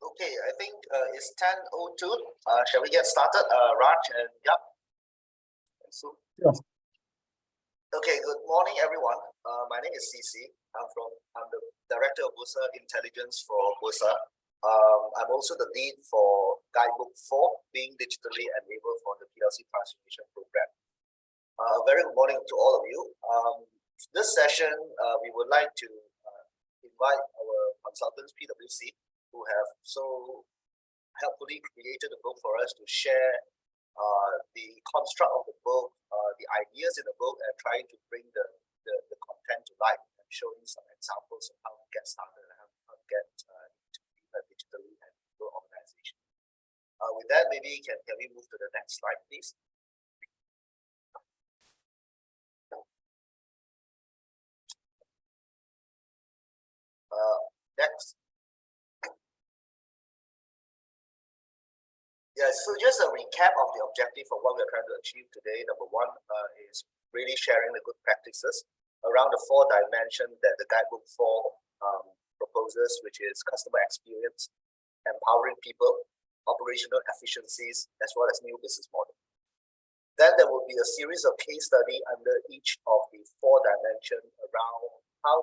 Okay, I think it's 10:02. Shall we get started? Raj and Yap. So, Yes. Okay, good morning, everyone. My name is CC. I'm the Director of Bursa Intelligence for Bursa. I'm also the lead for Guidebook 4, being digitally enabled for the PLC transformation program. Very good morning to all of you. This session, we would like to invite our consultants, PwC, who have so helpfully created a book for us to share the construct of the book, the ideas in the book, and trying to bring the content to life and showing some examples of how to get started and how to get into a digitally enabled organization. With that, maybe can we move to the next slide, please? Next. Yeah, so just a recap of the objective of what we're trying to achieve today. Number one is really sharing the good practices around the 4 dimensions that the Guidebook 4 proposes, which is customer experience, empowering people, operational efficiencies, as well as new business model. Then there will be a series of case study under each of the 4 dimensions around how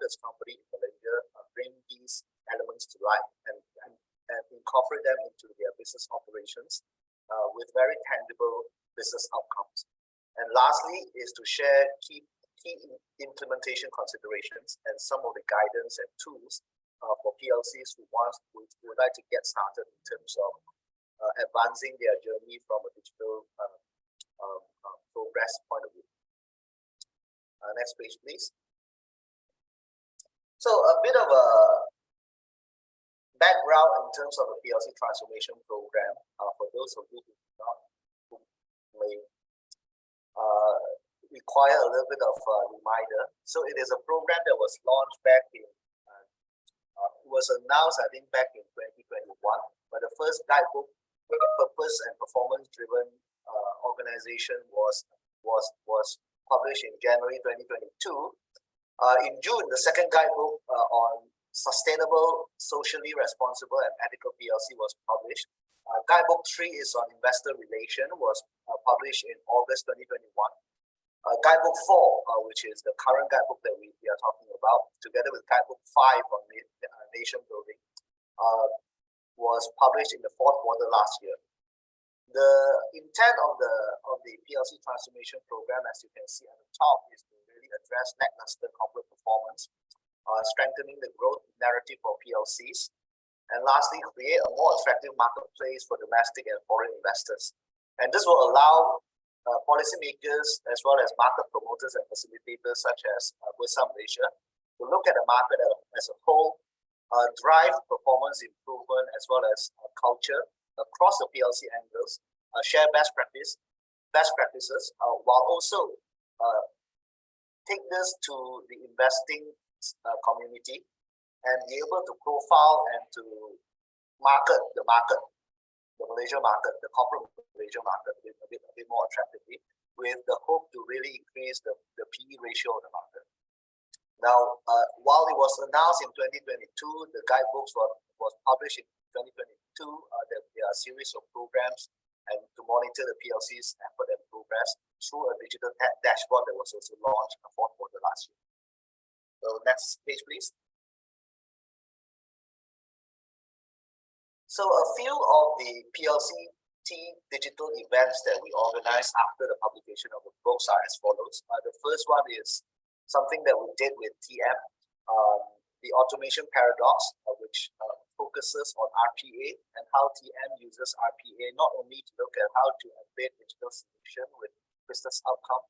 does company in Malaysia bring these elements to life and incorporate them into their business operations with very tangible business outcomes. And lastly is to share key implementation considerations and some of the guidance and tools for PLCs who would like to get started in terms of advancing their journey from a digital progress point of view. Next page, please. So a bit of a background in terms of the PLC transformation program for those of you who may require a little bit of a reminder. So it is a program that was launched back in, was announced I think back in 2021, but the first guidebook purpose and performance driven organization was published in January 2022. In June, the second guidebook on sustainable, socially responsible and ethical PLC was published. Guidebook 3 is on investor relation, was published in August 2021. Guidebook 4, which is the current guidebook that we are talking about, together with Guidebook 5 on nation building, was published in the 4th quarter last year. The intent of the PLC transformation program, as you can see at the top, is to really address lackluster corporate performance, strengthening the growth narrative for PLCs, and lastly, create a more attractive marketplace for domestic and foreign investors. And this will allow policymakers as well as market promoters and facilitators such as Bursa Malaysia to look at the market as a whole, drive performance improvement as well as culture across the PLC angles, share best practices, while also take this to the investing community and be able to profile and to market the Malaysia market, the corporate Malaysia market a bit more attractively, with the hope to really increase the PE ratio of the market. Now, while it was announced in 2022, the guidebooks was published in 2022. There are a series of programs and to monitor the PLC's effort and progress through a digital dashboard that was also launched in the 4th quarter last year. So next page, please. So a few of the PLC digital events that we organize after the publication of the books are as follows. The first one is something that we did with TM, the automation paradox, which focuses on RPA and how TM uses RPA not only to look at how to embed digital solution with business outcome,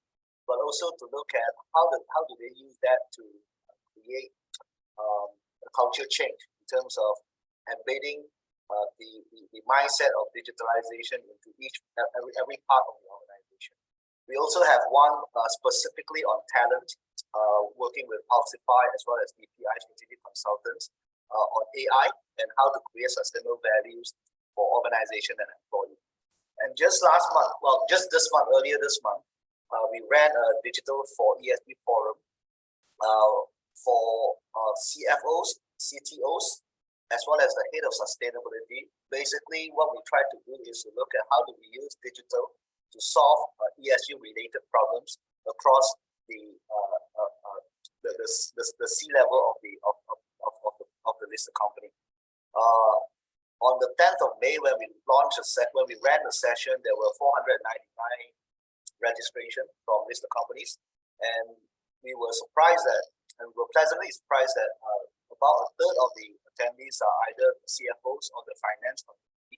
but also to look at how do they use that to create a culture change in terms of embedding the mindset of digitalization into every part of the organization. We also have one specifically on talent, working with Pulsify as well as DPI strategic consultants on AI and how to create sustainable values for organization and employee. And just last month, well, just this month, earlier this month, we ran a digital for ESG forum for CFOs, CTOs, as well as the head of sustainability. Basically, what we try to do is to look at how do we use digital to solve ESG related problems across the C-level of the listed company. On the 10th of May, when we ran the session, there were 499 registration from listed companies, and we were pleasantly surprised that about a third of the attendees are either CFOs or the finance community,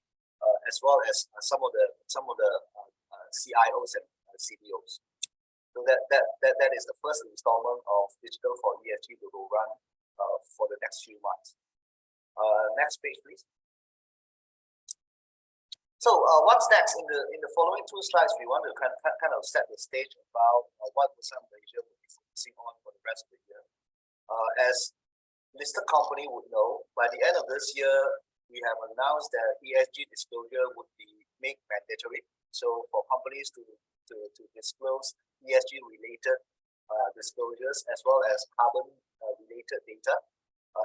as well as some of the CIOs and CDOs. So that is the first installment of Digital for ESG we will run for the next few months. Next page, please. So what's next? In the following two slides, we want to kind of set the stage about what Bursa Malaysia will be focusing on for the rest of the year. As listed company would know, by the end of this year, we have announced that ESG disclosure would be made mandatory. So for companies to disclose ESG related disclosures as well as carbon related data.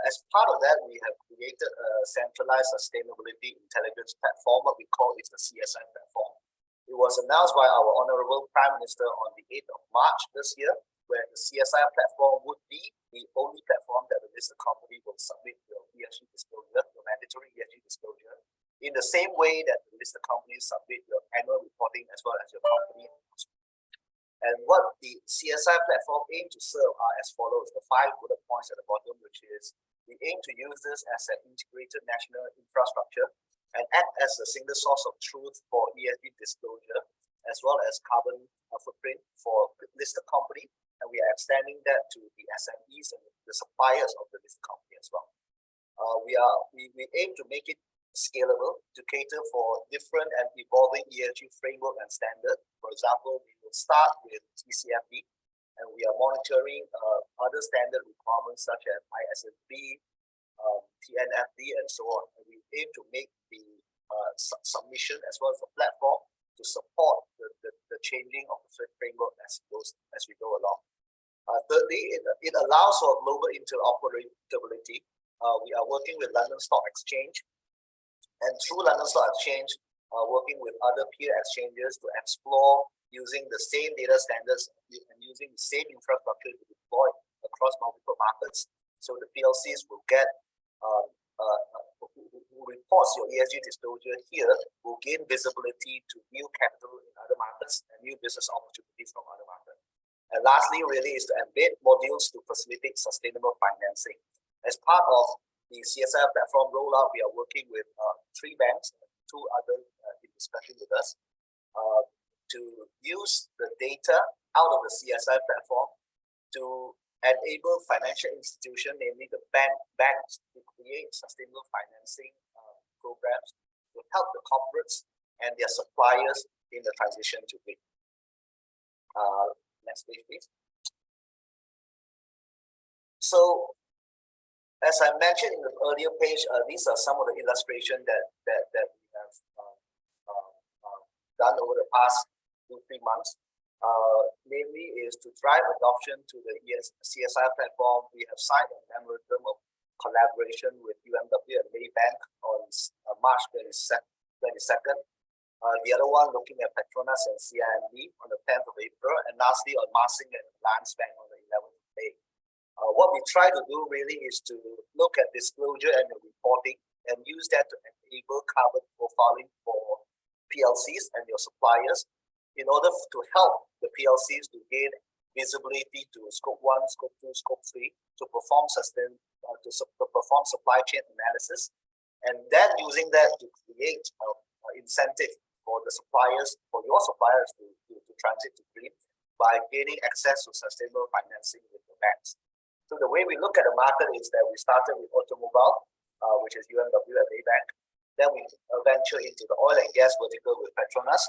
As part of that, we have created a centralized sustainability intelligence platform, what we call is the CSI platform. It was announced by our Honorable Prime Minister on the 8th of March this year, where the CSI platform would be the only platform that the listed company will submit your ESG disclosure, your mandatory ESG disclosure, in the same way that the listed companies submit your annual reporting as well as your company. And what the CSI platform aims to serve are as follows, the 5 bullet points at the bottom, which is we aim to use this as an integrated national infrastructure and act as a single source of truth for ESG disclosure, as well as carbon footprint for listed company. And we are extending that to the SMEs and the suppliers of the listed company as well. We aim to make it scalable to cater for different and evolving ESG framework and standard. For example, we will start with TCFD, and we are monitoring other standard requirements such as ISSB, TNFD, and so on. And we aim to make the submission as well as the platform to support the changing of the framework as we go along. Thirdly, it allows for global interoperability. We are working with London Stock Exchange, and through London Stock Exchange, working with other peer exchanges to explore using the same data standards and using the same infrastructure to deploy across multiple markets. So the PLCs will get, who reports your ESG disclosure here, will gain visibility to new capital in other markets and new business opportunities from other markets. And lastly, really, is to embed modules to facilitate sustainable financing. As part of the CSI platform rollout, we are working with 3 banks and 2 others in discussion with us to use the data out of the CSI platform to enable financial institutions, namely the banks, to create sustainable financing programs to help the corporates and their suppliers in the transition to green. Next page, please. So, as I mentioned in the earlier page, these are some of the illustrations that we have done over the past 2-3 months. Namely, is to drive adoption to the CSI platform. We have signed a memorandum of collaboration with UMW and Maybank on March 22nd. The other one looking at Petronas and CIMB on the 10th of April, and lastly on Marsing and Lands Bank on the 11th of May. What we try to do really is to look at disclosure and reporting and use that to enable carbon profiling for PLCs and your suppliers in order to help the PLCs to gain visibility to scope 1, scope 2, scope 3 to perform perform supply chain analysis, and then using that to create incentive for the suppliers, for your suppliers to transit to green by gaining access to sustainable financing with the banks. So the way we look at the market is that we started with automobile, which is UMW and Maybank. Then we venture into the oil and gas vertical with Petronas,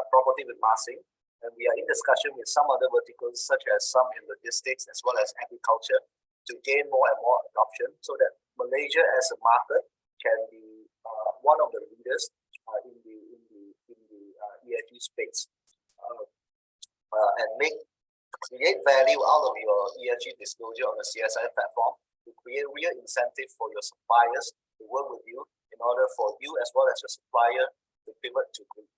property with Marsing, and we are in discussion with some other verticals such as some in logistics as well as agriculture to gain more and more adoption so that Malaysia as a market can be one of the leaders in the ESG space and create value out of your ESG disclosure on the CSI platform to create real incentive for your suppliers to work with you in order for you as well as your supplier to pivot to green.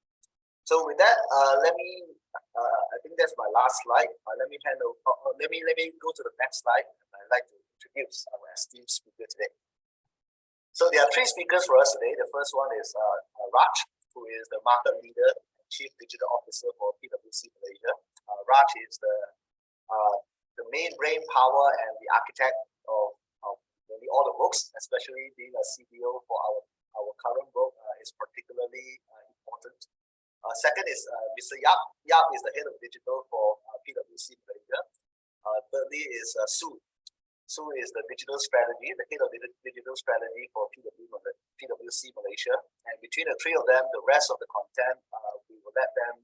So with that, I think that's my last slide. Let me go to the next slide. I'd like to introduce our esteemed speaker today. So there are 3 speakers for us today. The first one is Raj, who is the market leader and Chief Digital Officer for PwC Malaysia. Raj is the main brain power and the architect of nearly all the books, especially being a CDO for our current book is particularly important. Second is Mr. Yap. Yap is the head of digital for PwC Malaysia. Thirdly is Sue. Sue is the digital strategy, the head of digital strategy for PwC Malaysia. And between the 3 of them, the rest of the content, we will let them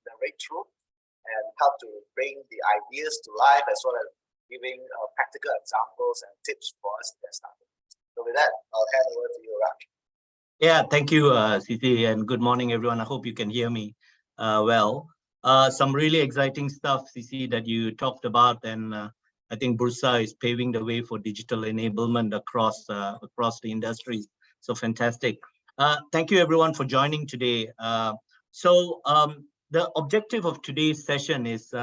narrate through and help to bring the ideas to life as well as giving practical examples and tips for us to get started. So with that, I'll hand over to you, Raj. Yeah, thank you, CC, and good morning, everyone. I hope you can hear me well. Some really exciting stuff, CC, that you talked about, and I think Bursa is paving the way for digital enablement across the industries. So fantastic. Thank you, everyone, for joining today. The objective of today's session is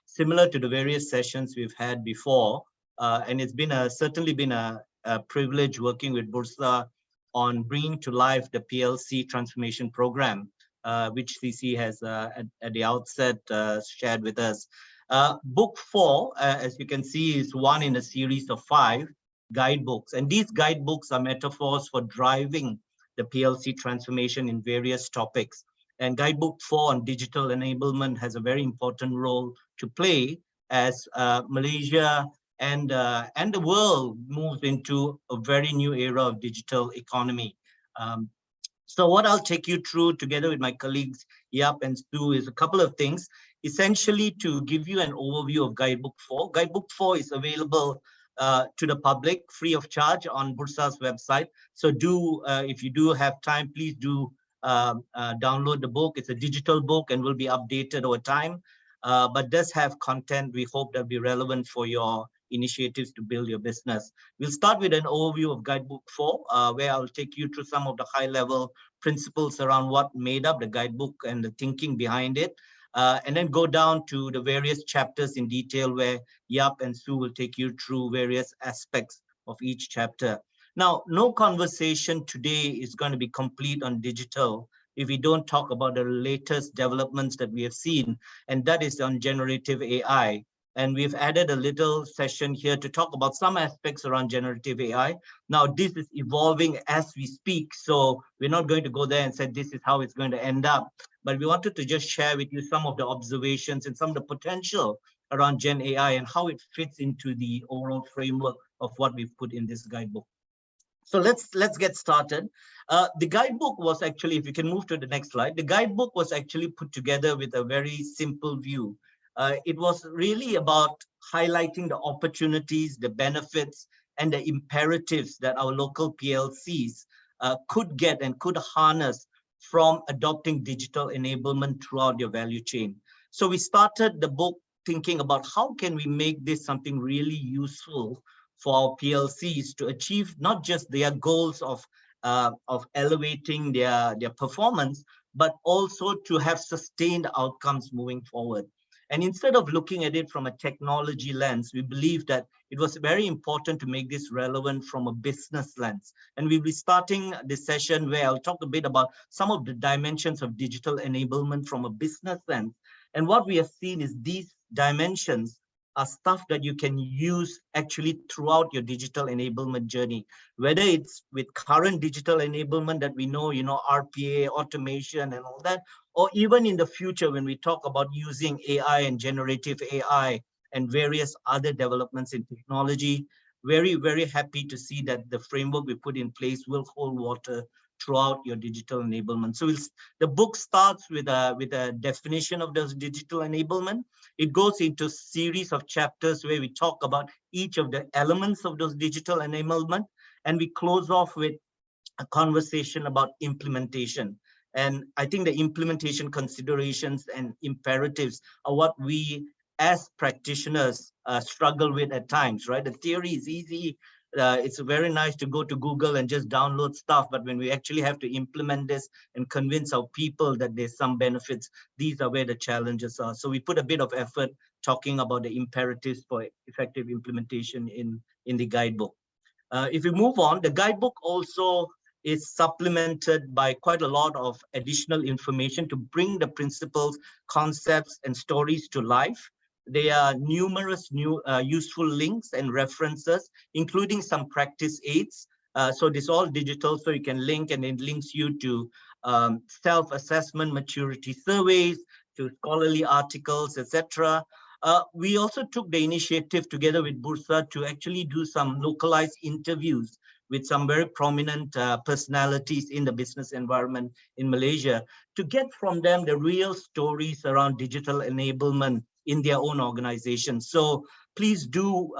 similar to the various sessions we've had before, and it's been certainly been a privilege working with Bursa on bringing to life the PLC transformation program, which CC has at the outset shared with us. Book 4, as you can see, is one in a series of 5 guidebooks, and these guidebooks are metaphors for driving the PLC transformation in various topics. And Guidebook 4 on digital enablement has a very important role to play as Malaysia and the world moves into a very new era of digital economy. So what I'll take you through together with my colleagues Yap and Stu is a couple of things, essentially to give you an overview of Guidebook 4. Guidebook 4 is available to the public free of charge on Bursa's website. So if you do have time, please do download the book. It's a digital book and will be updated over time, but does have content we hope that'll be relevant for your initiatives to build your business. We'll start with an overview of Guidebook 4, where I'll take you through some of the high-level principles around what made up the guidebook and the thinking behind it, and then go down to the various chapters in detail where Yap and Sue will take you through various aspects of each chapter. Now, no conversation today is going to be complete on digital if we don't talk about the latest developments that we have seen, and that is on generative AI. And we've added a little session here to talk about some aspects around generative AI. Now, this is evolving as we speak, so we're not going to go there and say this is how it's going to end up. But we wanted to just share with you some of the observations and some of the potential around Gen AI and how it fits into the overall framework of what we've put in this guidebook. So let's get started. The guidebook was actually, if you can move to the next slide, the guidebook was actually put together with a very simple view. It was really about highlighting the opportunities, the benefits, and the imperatives that our local PLCs could get and could harness from adopting digital enablement throughout your value chain. So we started the book thinking about how can we make this something really useful for our PLCs to achieve not just their goals of elevating their performance, but also to have sustained outcomes moving forward. And instead of looking at it from a technology lens, we believe that it was very important to make this relevant from a business lens. And we'll be starting this session where I'll talk a bit about some of the dimensions of digital enablement from a business lens. And what we have seen is these dimensions are stuff that you can use actually throughout your digital enablement journey, whether it's with current digital enablement that we know, RPA, automation and all that, or even in the future when we talk about using AI and generative AI and various other developments in technology. Very, very happy to see that the framework we put in place will hold water throughout your digital enablement. So the book starts with a definition of those digital enablement. It goes into a series of chapters where we talk about each of the elements of those digital enablement, and we close off with a conversation about implementation. And I think the implementation considerations and imperatives are what we as practitioners struggle with at times, right? The theory is easy. It's very nice to go to Google and just download stuff, but when we actually have to implement this and convince our people that there's some benefits, these are where the challenges are. So we put a bit of effort talking about the imperatives for effective implementation in the guidebook. If we move on, the guidebook also is supplemented by quite a lot of additional information to bring the principles, concepts, and stories to life. There are numerous new useful links and references, including some practice aids. So this is all digital, so you can link, and it links you to self-assessment maturity surveys, to scholarly articles, etc. We also took the initiative together with Bursa to actually do some localized interviews with some very prominent personalities in the business environment in Malaysia to get from them the real stories around digital enablement in their own organization. So please do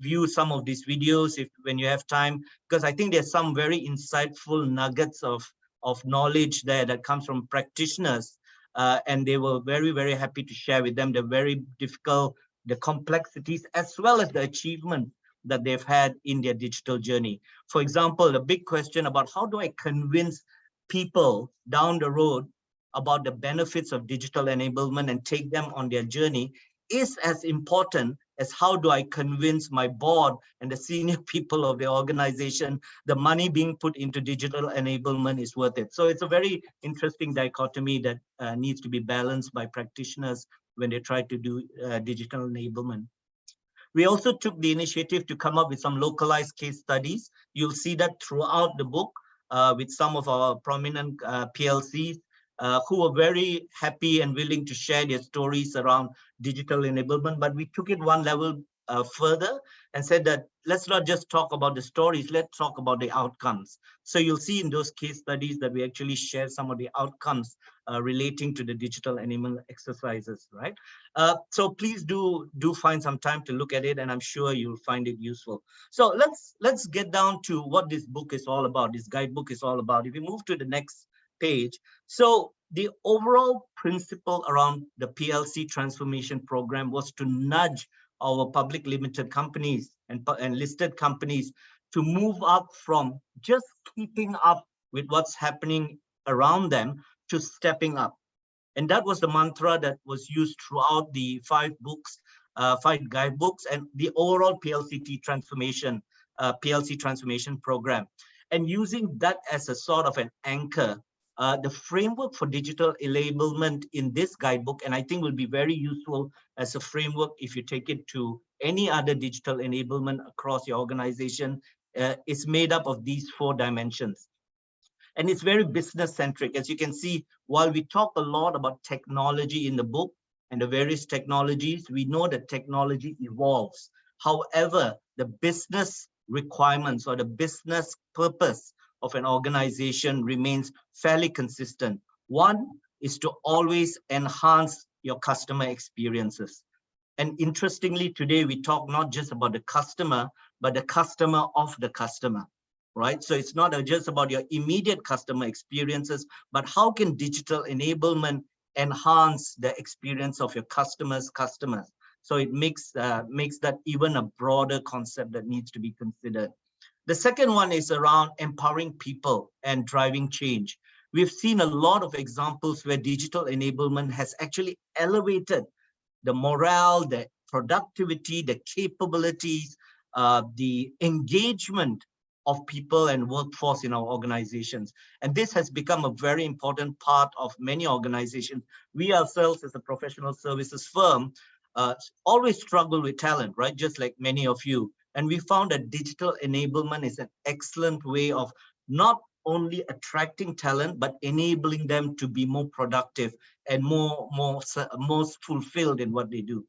view some of these videos when you have time, because I think there's some very insightful nuggets of knowledge there that comes from practitioners. And they were very, very happy to share with them the very difficult, the complexities, as well as the achievement that they've had in their digital journey. For example, the big question about how do I convince people down the road about the benefits of digital enablement and take them on their journey is as important as how do I convince my board and the senior people of the organization the money being put into digital enablement is worth it. So it's a very interesting dichotomy that needs to be balanced by practitioners when they try to do digital enablement. We also took the initiative to come up with some localized case studies. You'll see that throughout the book with some of our prominent PLCs who were very happy and willing to share their stories around digital enablement. But we took it one level further and said that let's not just talk about the stories, let's talk about the outcomes. So you'll see in those case studies that we actually share some of the outcomes relating to the digital enablement exercises, right? So please do find some time to look at it, and I'm sure you'll find it useful. So let's get down to what this book is all about, this guidebook is all about. If we move to the next page. So the overall principle around the PLC transformation program was to nudge our public limited companies and listed companies to move up from just keeping up with what's happening around them to stepping up. And that was the mantra that was used throughout the 5 books, 5 guidebooks, and the overall PLC transformation program. And using that as a sort of an anchor, the framework for digital enablement in this guidebook, and I think will be very useful as a framework if you take it to any other digital enablement across your organization, is made up of these 4 dimensions. And it's very business centric. As you can see, while we talk a lot about technology in the book and the various technologies, we know that technology evolves. However, the business requirements or the business purpose of an organization remains fairly consistent. One is to always enhance your customer experiences. And interestingly, today we talk not just about the customer, but the customer of the customer, right? So it's not just about your immediate customer experiences, but how can digital enablement enhance the experience of your customers' customers? So it makes that even a broader concept that needs to be considered. The second one is around empowering people and driving change. We've seen a lot of examples where digital enablement has actually elevated the morale, the productivity, the capabilities, the engagement of people and workforce in our organizations. And this has become a very important part of many organizations. We ourselves as a professional services firm always struggle with talent, right? Just like many of you. And we found that digital enablement is an excellent way of not only attracting talent, but enabling them to be more productive and more fulfilled in what they do.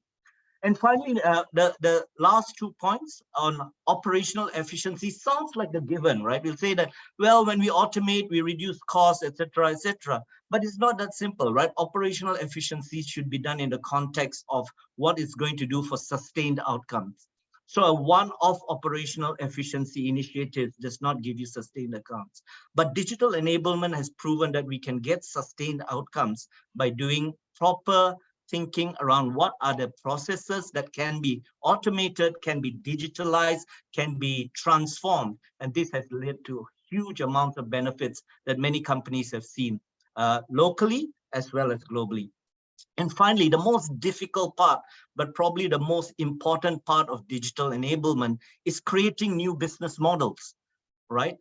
And finally, the last 2 points on operational efficiency sounds like a given, right? We'll say that, well, when we automate, we reduce costs, etc., etc. But it's not that simple, right? Operational efficiency should be done in the context of what it's going to do for sustained outcomes. So a one-off operational efficiency initiative does not give you sustained outcomes. But digital enablement has proven that we can get sustained outcomes by doing proper thinking around what are the processes that can be automated, can be digitalized, can be transformed. And this has led to huge amounts of benefits that many companies have seen locally as well as globally. And finally, the most difficult part, but probably the most important part of digital enablement is creating new business models, right?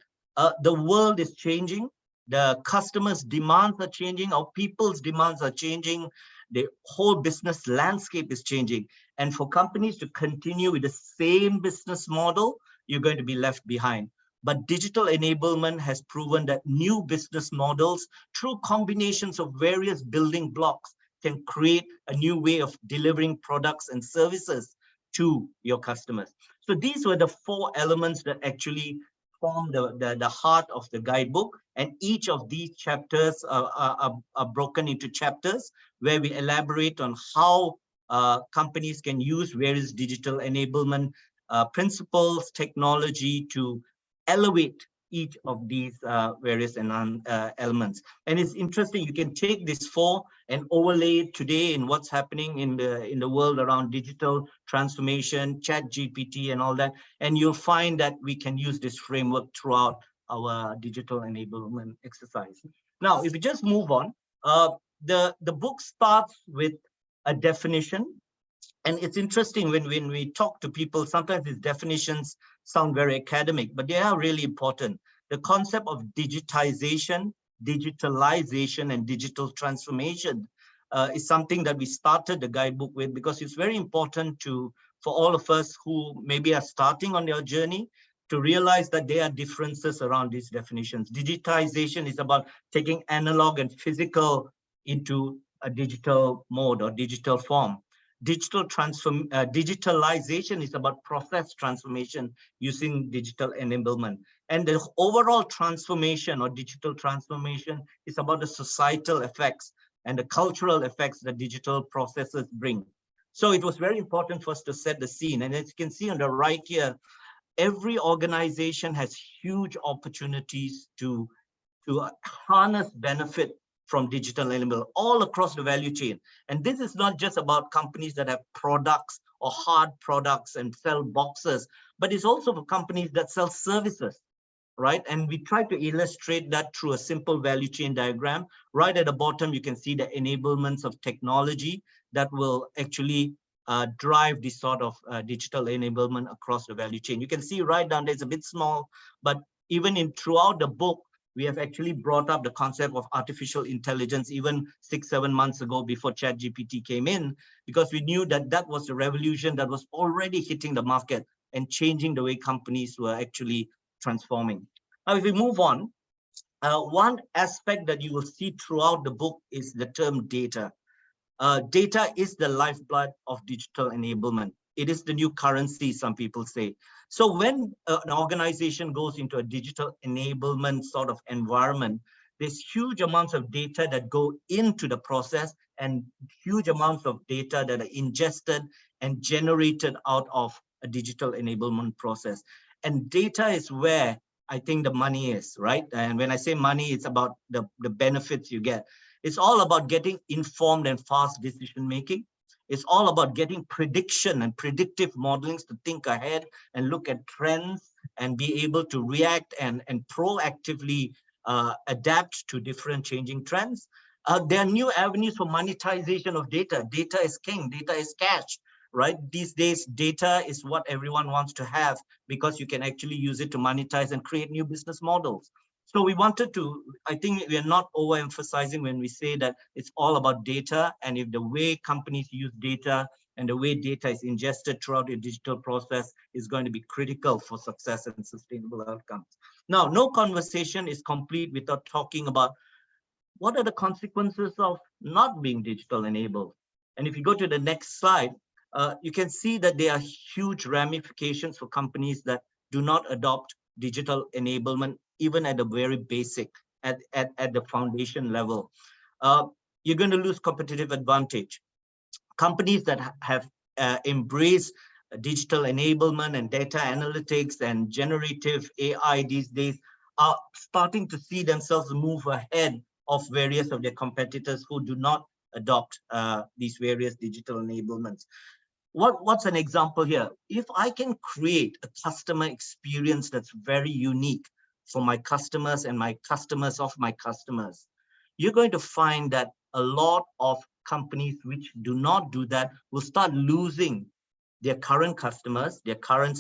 The world is changing. The customers' demands are changing. Our people's demands are changing. The whole business landscape is changing. And for companies to continue with the same business model, you're going to be left behind. But digital enablement has proven that new business models, through combinations of various building blocks, can create a new way of delivering products and services to your customers. So these were the 4 elements that actually form the heart of the guidebook. And each of these chapters are broken into chapters where we elaborate on how companies can use various digital enablement principles, technology to elevate each of these various elements. And it's interesting, you can take this 4 and overlay it today in what's happening in the world around digital transformation, ChatGPT and all that, and you'll find that we can use this framework throughout our digital enablement exercise. Now, if we just move on, the book starts with a definition. And it's interesting when we talk to people, sometimes these definitions sound very academic, but they are really important. The concept of digitization, digitalization, and digital transformation is something that we started the guidebook with, because it's very important for all of us who maybe are starting on their journey to realize that there are differences around these definitions. Digitization is about taking analog and physical into a digital mode or digital form. Digitalization is about process transformation using digital enablement. And the overall transformation or digital transformation is about the societal effects and the cultural effects that digital processes bring. So it was very important for us to set the scene. And as you can see on the right here, every organization has huge opportunities to harness benefit from digital enablement all across the value chain. And this is not just about companies that have products or hard products and sell boxes, but it's also for companies that sell services, right? And we try to illustrate that through a simple value chain diagram. Right at the bottom, you can see the enablements of technology that will actually drive this sort of digital enablement across the value chain. You can see right down there, it's a bit small, but even throughout the book, we have actually brought up the concept of artificial intelligence even 6-7 months ago before ChatGPT came in, because we knew that that was a revolution that was already hitting the market and changing the way companies were actually transforming. Now, if we move on, one aspect that you will see throughout the book is the term data. Data is the lifeblood of digital enablement. It is the new currency, some people say. So when an organization goes into a digital enablement sort of environment, there's huge amounts of data that go into the process and huge amounts of data that are ingested and generated out of a digital enablement process. And data is where I think the money is, right? And when I say money, it's about the benefits you get. It's all about getting informed and fast decision-making. It's all about getting prediction and predictive modelings to think ahead and look at trends and be able to react and proactively adapt to different changing trends. There are new avenues for monetization of data. Data is king, data is cash, right? These days, data is what everyone wants to have because you can actually use it to monetize and create new business models. So we wanted to, I think we are not overemphasizing when we say that it's all about data, and if the way companies use data and the way data is ingested throughout your digital process is going to be critical for success and sustainable outcomes. Now, no conversation is complete without talking about what are the consequences of not being digital enabled. And if you go to the next slide, you can see that there are huge ramifications for companies that do not adopt digital enablement, even at the very basic, at the foundation level. You're going to lose competitive advantage. Companies that have embraced digital enablement and data analytics and generative AI these days are starting to see themselves move ahead of various of their competitors who do not adopt these various digital enablements. What's an example here? If I can create a customer experience that's very unique for my customers and my customers of my customers, you're going to find that a lot of companies which do not do that will start losing their current customers, their current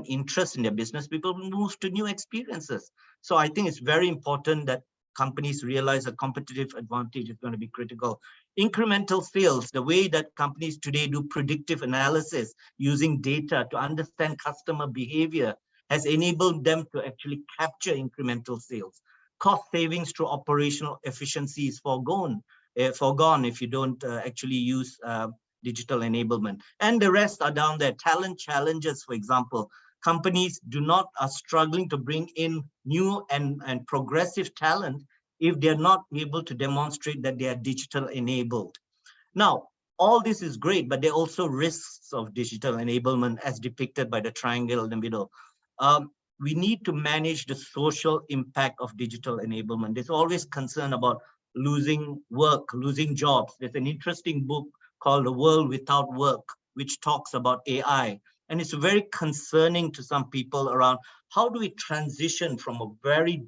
interest in their business. People will move to new experiences. So I think it's very important that companies realize a competitive advantage is going to be critical. Incremental sales, the way that companies today do predictive analysis using data to understand customer behavior, has enabled them to actually capture incremental sales. Cost savings through operational efficiencies forgone if you don't actually use digital enablement. And the rest are down there. Talent challenges, for example. Companies are struggling to bring in new and progressive talent if they're not able to demonstrate that they are digital enabled. Now, all this is great, but there are also risks of digital enablement as depicted by the triangle in the middle. We need to manage the social impact of digital enablement. There's always concern about losing work, losing jobs. There's an interesting book called The World Without Work, which talks about AI. And it's very concerning to some people around how do we transition from a very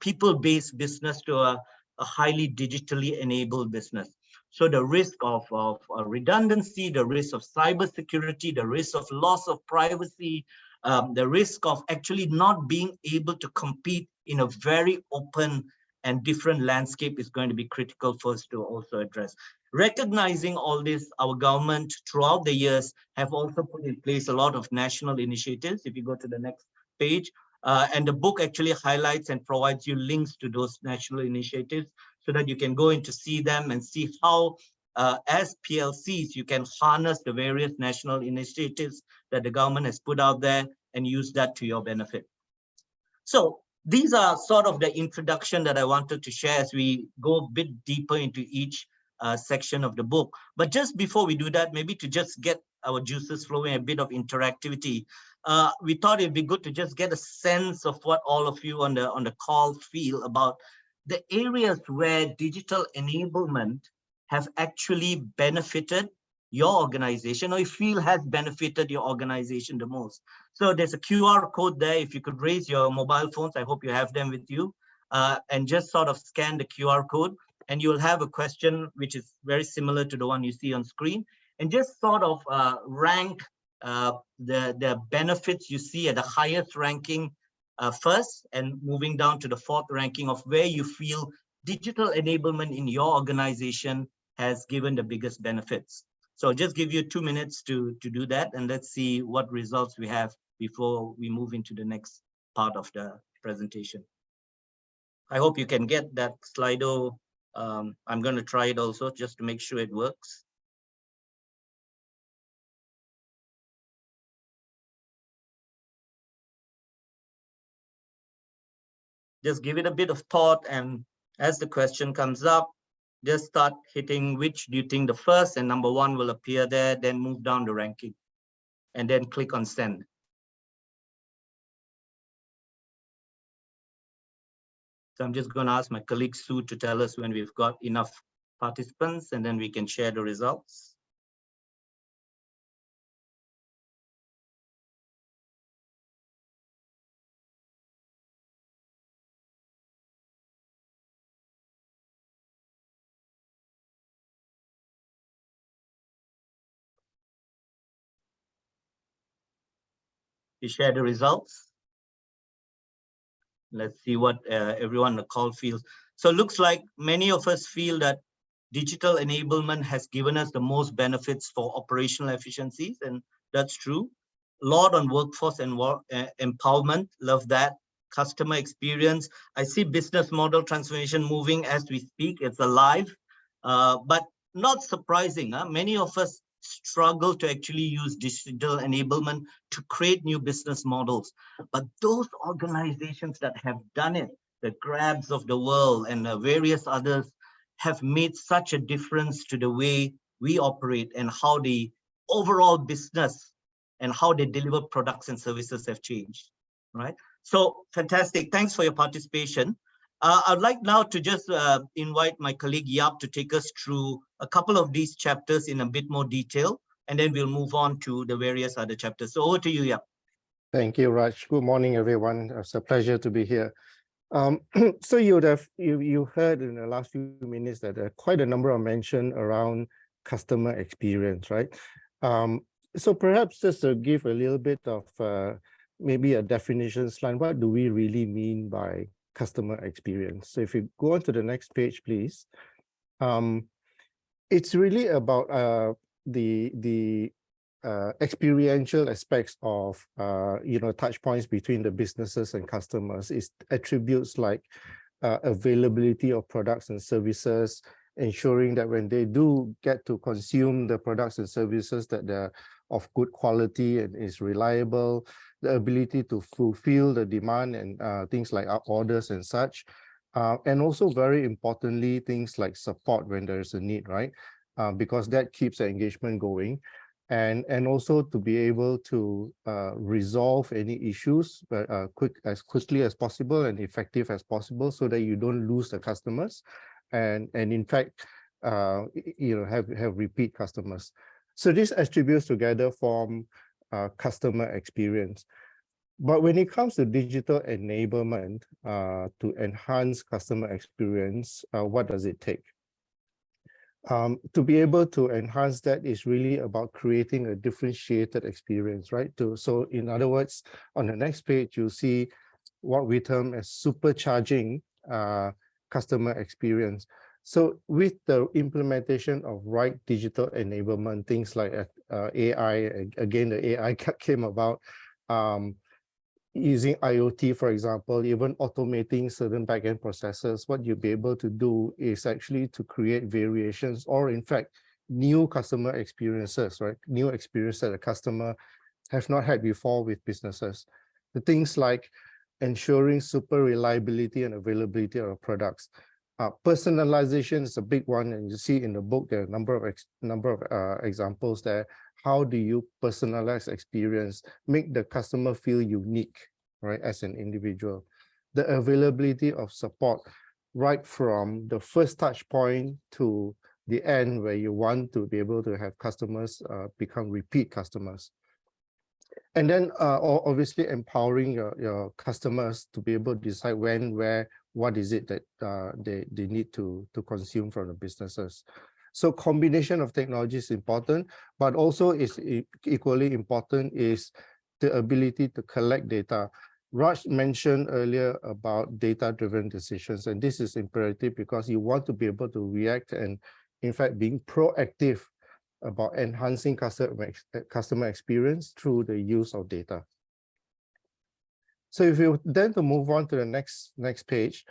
people-based business to a highly digitally enabled business. So the risk of redundancy, the risk of cybersecurity, the risk of loss of privacy, the risk of actually not being able to compete in a very open and different landscape is going to be critical for us to also address. Recognizing all this, our government throughout the years have also put in place a lot of national initiatives. If you go to the next page, and the book actually highlights and provides you links to those national initiatives so that you can go in to see them and see how, as PLCs, you can harness the various national initiatives that the government has put out there and use that to your benefit. So these are sort of the introduction that I wanted to share as we go a bit deeper into each section of the book. But just before we do that, maybe to just get our juices flowing, a bit of interactivity, we thought it'd be good to just get a sense of what all of you on the call feel about the areas where digital enablement have actually benefited your organization, or you feel has benefited your organization the most. So there's a QR code there. If you could raise your mobile phones, I hope you have them with you, and just sort of scan the QR code, and you'll have a question which is very similar to the one you see on screen, and just sort of rank the benefits you see at the highest ranking first, and moving down to the fourth ranking of where you feel digital enablement in your organization has given the biggest benefits. So I'll just give you 2 minutes to do that, and let's see what results we have before we move into the next part of the presentation. I hope you can get that Slido. I'm going to try it also just to make sure it works. Just give it a bit of thought, and as the question comes up, just start hitting which do you think the first and number one will appear there, then move down the ranking, and then click on send. So I'm just going to ask my colleague Sue to tell us when we've got enough participants, and then we can share the results. You share the results. Let's see what everyone on the call feels. So it looks like many of us feel that digital enablement has given us the most benefits for operational efficiencies, and that's true. A lot on workforce and empowerment, love that. Customer experience. I see business model transformation moving as we speak. It's alive, but not surprising. Many of us struggle to actually use digital enablement to create new business models. But those organizations that have done it, the Grabs of the world and various others, have made such a difference to the way we operate and how the overall business and how they deliver products and services have changed, right? So fantastic. Thanks for your participation. I'd like now to just invite my colleague Yap to take us through a couple of these chapters in a bit more detail, and then we'll move on to the various other chapters. So over to you, Yap. Thank you, Raj. Good morning, everyone. It's a pleasure to be here. So you heard in the last few minutes that there are quite a number of mention around customer experience, right? So perhaps just to give a little bit of maybe a definition slide, what do we really mean by customer experience? So if you go on to the next page, please. It's really about the experiential aspects of touch points between the businesses and customers. Is attributes like availability of products and services, ensuring that when they do get to consume the products and services that they're of good quality and is reliable, the ability to fulfill the demand and things like our orders and such, and also very importantly things like support when there is a need, right? Because that keeps the engagement going. And also to be able to resolve any issues as quickly as possible and effective as possible, so that you don't lose the customers, and in fact have repeat customers. So these attributes together form customer experience. But when it comes to digital enablement to enhance customer experience, what does it take? To be able to enhance that is really about creating a differentiated experience, right? So in other words, on the next page, you'll see what we term as supercharging customer experience. So with the implementation of right digital enablement, things like AI, again, the AI came about, using IoT, for example, even automating certain backend processes, what you'll be able to do is actually to create variations or in fact, new customer experiences, right? New experience that the customer have not had before with businesses. The things like ensuring super reliability and availability of products. Personalization is a big one, and you see in the book there are a number of examples there. How do you personalize experience, make the customer feel unique, right, as an individual? The availability of support, right from the first touch point to the end where you want to be able to have customers become repeat customers. And then obviously empowering your customers to be able to decide when, where, what is it that they need to consume from the businesses. So combination of technology is important, but also is equally important is the ability to collect data. Raj mentioned earlier about data-driven decisions, and this is imperative because you want to be able to react and, in fact, being proactive about enhancing customer experience through the use of data. So if you then to move on to the next page,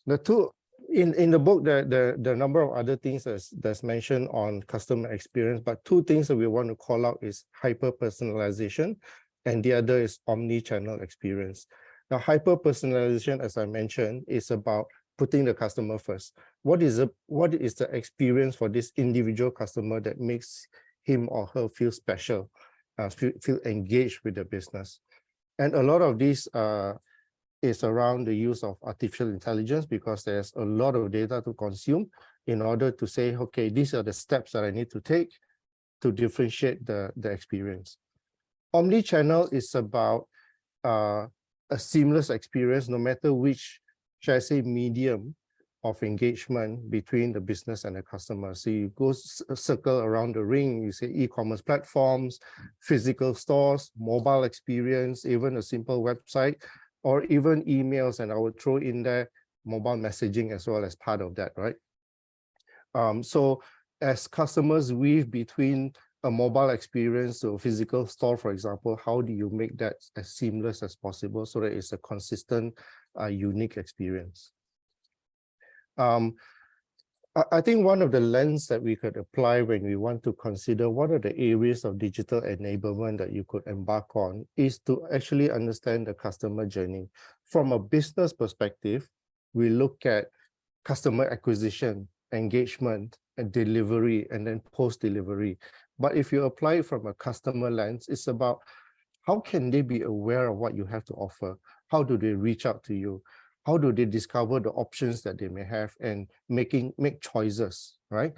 the two in the book, the number of other things that's mentioned on customer experience, but two things that we want to call out is hyper-personalization, and the other is omni-channel experience. Now, hyper-personalization, as I mentioned, is about putting the customer first. What is the experience for this individual customer that makes him or her feel special, feel engaged with the business? And a lot of these is around the use of artificial intelligence, because there's a lot of data to consume in order to say, okay, these are the steps that I need to take to differentiate the experience. Omni-channel is about a seamless experience, no matter which, shall I say, medium of engagement between the business and the customer. So you go circle around the ring, you say e-commerce platforms, physical stores, mobile experience, even a simple website, or even emails, and I would throw in there mobile messaging as well as part of that, right? So as customers weave between a mobile experience to a physical store, for example, how do you make that as seamless as possible so that it's a consistent, unique experience? I think one of the lens that we could apply when we want to consider what are the areas of digital enablement that you could embark on is to actually understand the customer journey. From a business perspective, we look at customer acquisition, engagement, and delivery, and then post-delivery. But if you apply it from a customer lens, it's about how can they be aware of what you have to offer? How do they reach out to you? How do they discover the options that they may have and make choices, right?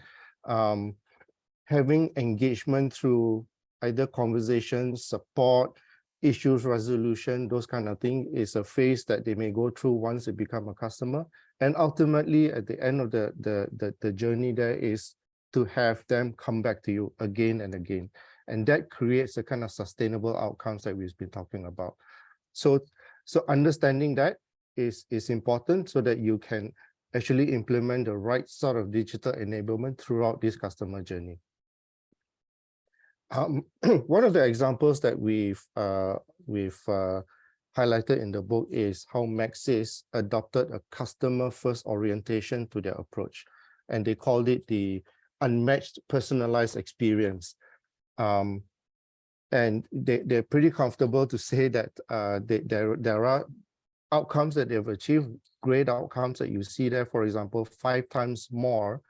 Having engagement through either conversations, support, issues resolution, those kind of things is a phase that they may go through once they become a customer. And ultimately, at the end of the journey there is to have them come back to you again and again. And that creates a kind of sustainable outcomes that we've been talking about. So understanding that is important so that you can actually implement the right sort of digital enablement throughout this customer journey. One of the examples that we've highlighted in the book is how Maxis adopted a customer-first orientation to their approach, and they called it the unmatched personalized experience. And they're pretty comfortable to say that there are outcomes that they've achieved, great outcomes that you see there, for example, 5 times more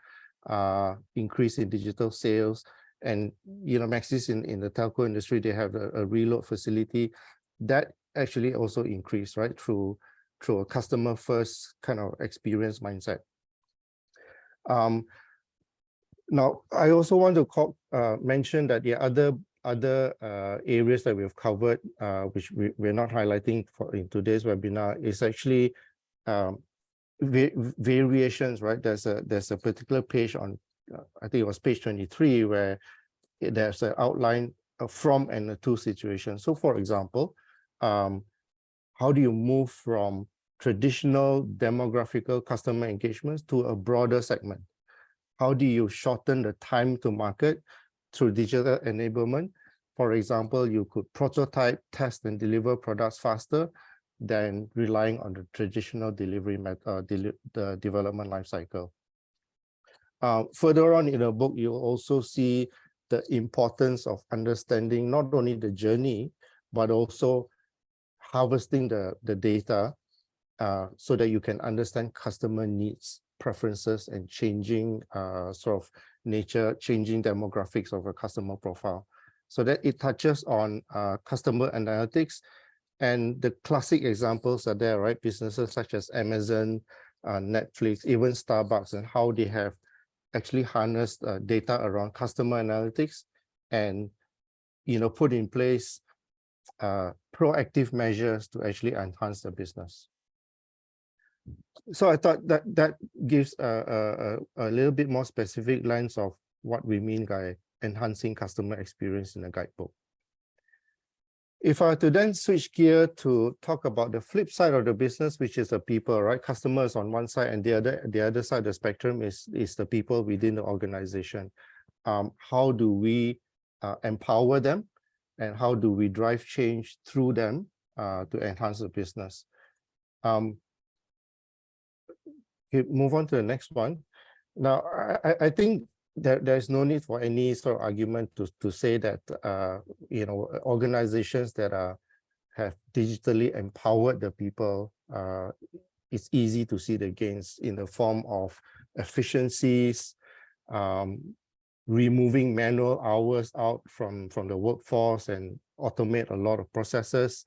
increase in digital sales. And Maxis in the telco industry, they have a reload facility that actually also increased, right, through a customer first kind of experience mindset. Now, I also want to mention that the other areas that we've covered, which we're not highlighting in today's webinar, is actually variations, right? There's a particular page on, I think it was page 23, where there's an outline of from and a to situation. So for example, how do you move from traditional demographical customer engagements to a broader segment? How do you shorten the time to market through digital enablement? For example, you could prototype, test, and deliver products faster than relying on the traditional delivery method, the development lifecycle. Further on in the book, you'll also see the importance of understanding not only the journey, but also harvesting the data so that you can understand customer needs, preferences, and changing sort of nature, changing demographics of a customer profile. So that it touches on customer analytics, and the classic examples are there, right? Businesses such as Amazon, Netflix, even Starbucks, and how they have actually harnessed data around customer analytics and put in place proactive measures to actually enhance the business. So I thought that gives a little bit more specific lens of what we mean by enhancing customer experience in a guidebook. If I were to then switch gear to talk about the flip side of the business, which is the people, right? Customers on one side, and the other side of the spectrum is the people within the organization. How do we empower them, and how do we drive change through them to enhance the business? Move on to the next one. Now, I think there's no need for any sort of argument to say that organizations that have digitally empowered the people, it's easy to see the gains in the form of efficiencies, removing manual hours out from the workforce and automate a lot of processes,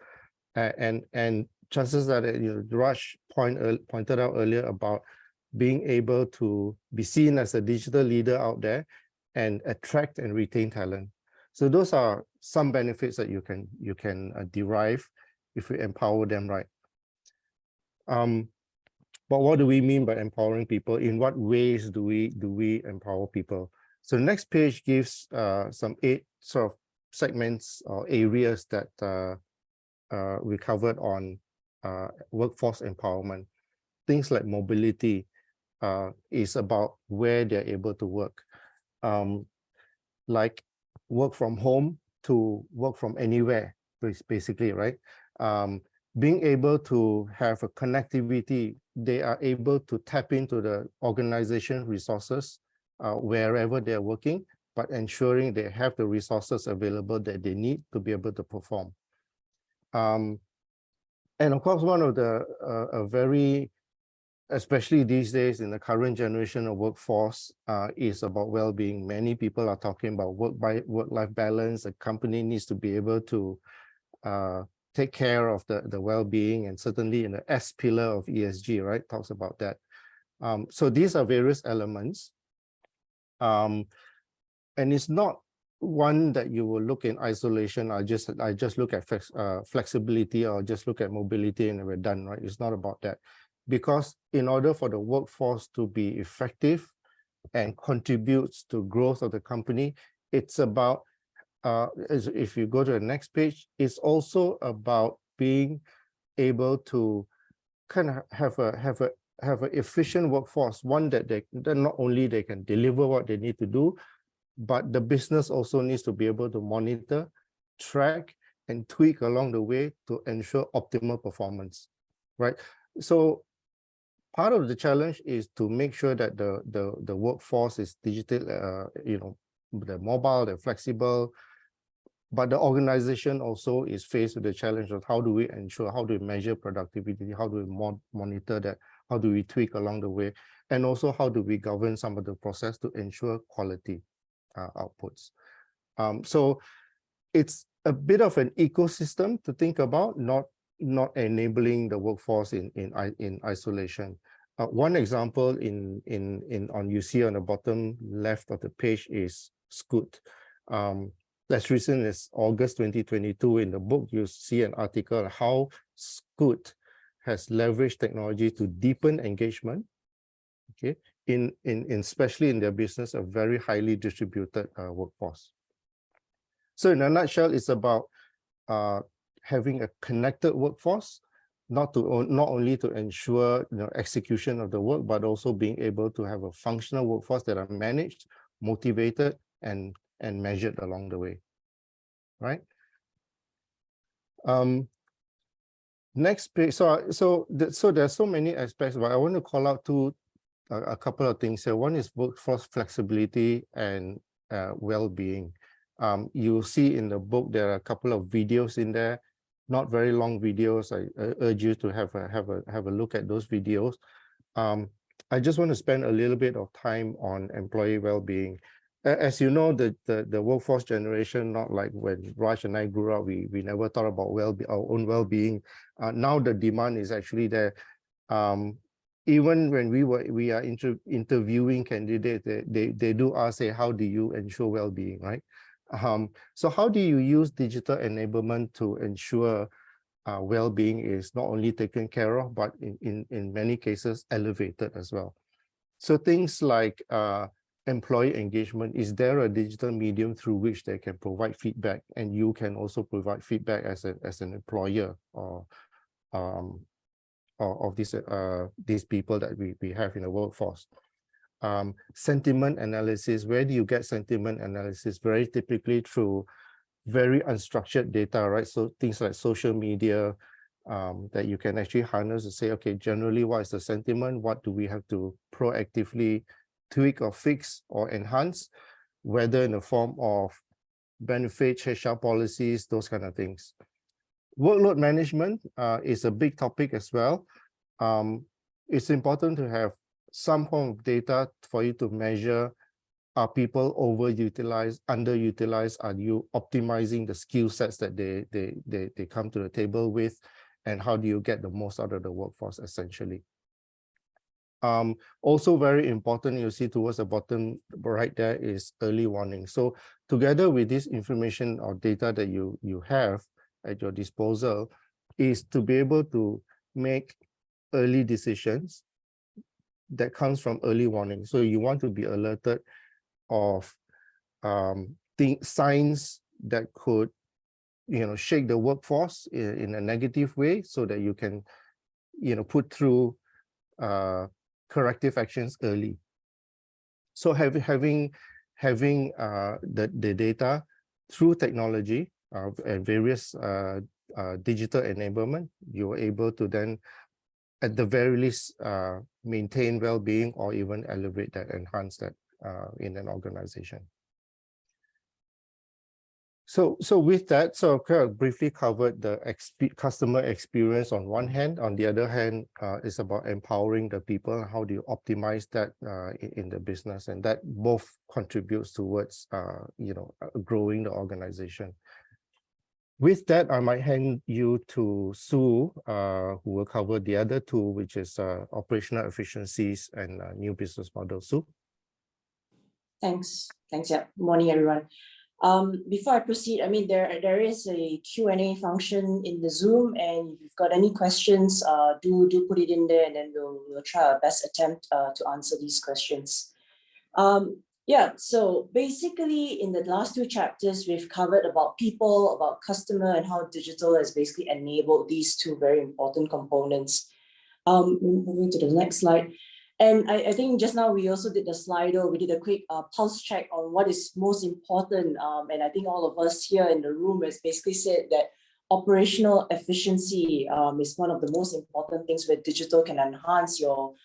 and chances are that Raj pointed out earlier about being able to be seen as a digital leader out there and attract and retain talent. So those are some benefits that you can derive if you empower them right. But what do we mean by empowering people? In what ways do we empower people? So the next page gives some 8 sort of segments or areas that we covered on workforce empowerment. Things like mobility is about where they're able to work. Like work from home to work from anywhere, basically, right? Being able to have a connectivity, they are able to tap into the organization resources wherever they're working, but ensuring they have the resources available that they need to be able to perform. And of course, one of the very, especially these days in the current generation of workforce, is about well-being. Many people are talking about work-life balance. A company needs to be able to take care of the well-being, and certainly in the S pillar of ESG, right, talks about that. So these are various elements. And it's not one that you will look in isolation. I just look at flexibility or just look at mobility and we're done, right? It's not about that. Because in order for the workforce to be effective and contributes to growth of the company, it's about, if you go to the next page, it's also about being able to kind of have an efficient workforce, one that not only they can deliver what they need to do, but the business also needs to be able to monitor, track, and tweak along the way to ensure optimal performance, right? So part of the challenge is to make sure that the workforce is digital, they're mobile, they're flexible, but the organization also is faced with the challenge of how do we ensure, how do we measure productivity, how do we monitor that, how do we tweak along the way, and also how do we govern some of the process to ensure quality outputs. So it's a bit of an ecosystem to think about, not enabling the workforce in isolation. One example you see on the bottom left of the page is Scoot. As recent as August 2022, in the book, you see an article on how Scoot has leveraged technology to deepen engagement, okay, especially in their business, a very highly distributed workforce. So in a nutshell, it's about having a connected workforce, not only to ensure execution of the work, but also being able to have a functional workforce that are managed, motivated, and measured along the way, right? Next page. So there's so many aspects, but I want to call out a couple of things here. One is workforce flexibility and well-being. You'll see in the book there are a couple of videos in there, not very long videos. I urge you to have a look at those videos. I just want to spend a little bit of time on employee well-being. As you know, the workforce generation, not like when Raj and I grew up, we never thought about our own well-being. Now the demand is actually there. Even when we are interviewing candidates, they do ask, say, how do you ensure well-being, right? So how do you use digital enablement to ensure well-being is not only taken care of, but in many cases elevated as well? So things like employee engagement, is there a digital medium through which they can provide feedback, and you can also provide feedback as an employer or of these people that we have in the workforce? Sentiment analysis, where do you get sentiment analysis? Very typically through very unstructured data, right? So things like social media that you can actually harness to say, okay, generally, what is the sentiment? What do we have to proactively tweak or fix or enhance, whether in the form of benefits, HR policies, those kind of things. Workload management is a big topic as well. It's important to have some form of data for you to measure, are people overutilized, underutilized? Are you optimizing the skill sets that they come to the table with? And how do you get the most out of the workforce, essentially? Also very important, you see towards the bottom right there is early warning. So together with this information or data that you have at your disposal is to be able to make early decisions that comes from early warning. So you want to be alerted of signs that could, shake the workforce in a negative way, so that you can, put through corrective actions early. So having the data through technology and various digital enablement, you're able to then, at the very least, maintain well-being or even elevate that, enhance that in an organization. So with that, so I've kind of briefly covered the customer experience on one hand. On the other hand, it's about empowering the people. How do you optimize that in the business? And that both contributes towards, growing the organization. With that, I might hand you to Sue, who will cover the other two, which is operational efficiencies and new business model. Sue? Thanks. Yeah. Good morning, everyone. Before I proceed, I mean, there is a Q&A function in the Zoom, and if you've got any questions, do put it in there, and then we'll try our best attempt to answer these questions. Yeah, so basically in the last two chapters, we've covered about people, about customer, and how digital has basically enabled these two very important components. Moving to the next slide. And I think just now we also did the Slido, we did a quick pulse check on what is most important. And I think all of us here in the room has basically said that operational efficiency is one of the most important things where digital can enhance your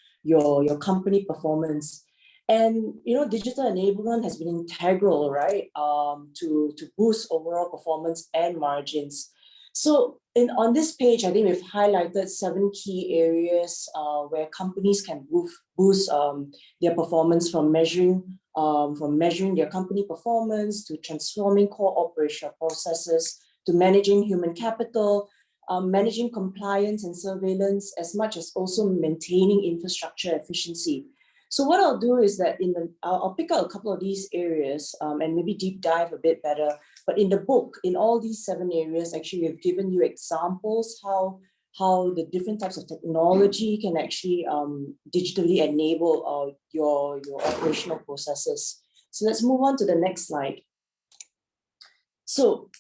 company performance. And digital enablement has been integral, right, to boost overall performance and margins. So on this page, I think we've highlighted 7 key areas where companies can boost their performance, from measuring their company performance, to transforming core operational processes, to managing human capital, managing compliance and surveillance, as much as also maintaining infrastructure efficiency. So what I'll do is that I'll pick out a couple of these areas and maybe deep dive a bit better. But in the book, in all these 7 areas, actually, we've given you examples how the different types of technology can actually digitally enable your operational processes. So let's move on to the next slide. So,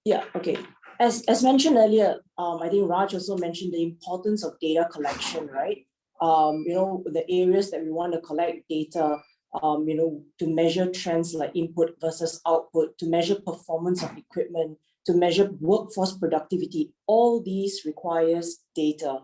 yeah, okay. As mentioned earlier, I think Raj also mentioned the importance of data collection, right? The areas that we want to collect data, to measure trends like input versus output, to measure performance of equipment, to measure workforce productivity. All these requires data.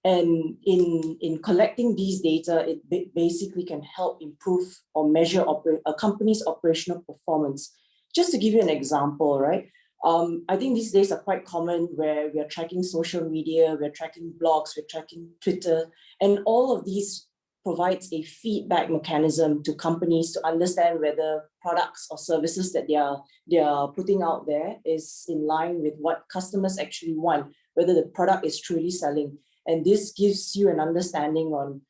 And in collecting these data, it basically can help improve or measure a company's operational performance. Just to give you an example, right? I think these days are quite common where we are tracking social media, we're tracking blogs, we're tracking Twitter, and all of these provides a feedback mechanism to companies to understand whether products or services that they are putting out there is in line with what customers actually want, whether the product is truly selling. And this gives you an understanding on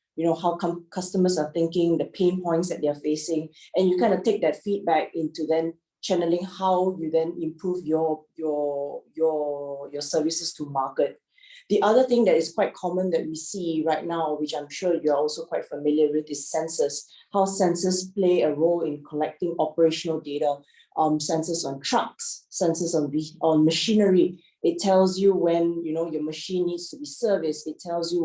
how customers are thinking, the pain points that they're facing, and you kind of take that feedback into then channeling how you then improve your services to market. The other thing that is quite common that we see right now, which I'm sure you're also quite familiar with, is sensors. How sensors play a role in collecting operational data. Sensors on trucks, sensors on machinery. It tells you when your machine needs to be serviced. It tells you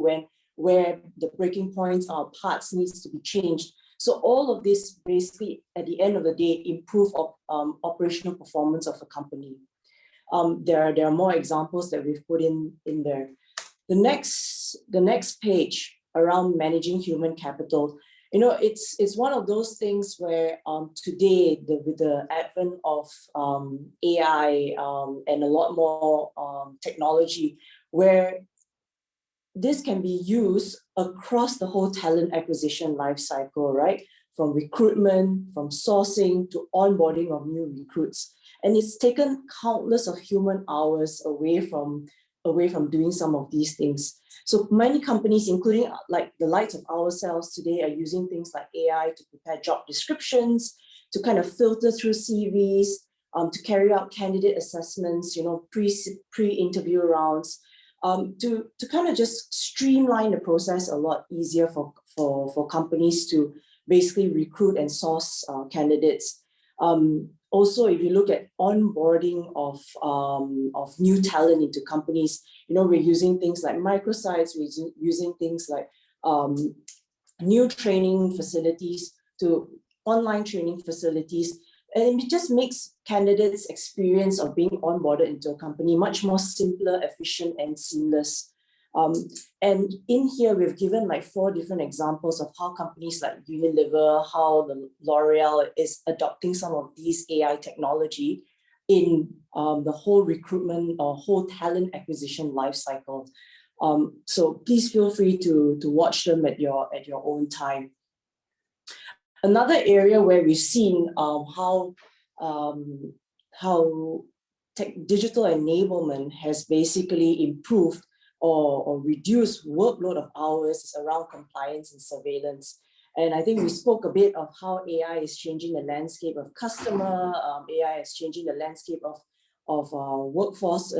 where the breaking points or parts needs to be changed. So all of this basically, at the end of the day, improve operational performance of a company. There are more examples that we've put in there. The next page around managing human capital. It's one of those things where today, with the advent of AI and a lot more technology, where this can be used across the whole talent acquisition lifecycle, right? From recruitment, from sourcing to onboarding of new recruits. And it's taken countless of human hours away from doing some of these things. So many companies, including like the likes of ourselves today, are using things like AI to prepare job descriptions, to kind of filter through CVs, to carry out candidate assessments, pre-interview rounds. to kind of just streamline the process a lot easier for companies to basically recruit and source candidates. Also, if you look at onboarding of new talent into companies, we're using things like microsites, we're using things like new training facilities to online training facilities. And it just makes candidates' experience of being onboarded into a company much more simpler, efficient, and seamless. And in here, we've given like 4 different examples of how companies like Unilever, how the L'Oreal is adopting some of these AI technology in the whole recruitment or whole talent acquisition lifecycle. So please feel free to watch them at your own time. Another area where we've seen how digital enablement has basically improved or reduced workload of hours is around compliance and surveillance. And I think we spoke a bit of how AI is changing the landscape of customer, AI is changing the landscape of workforce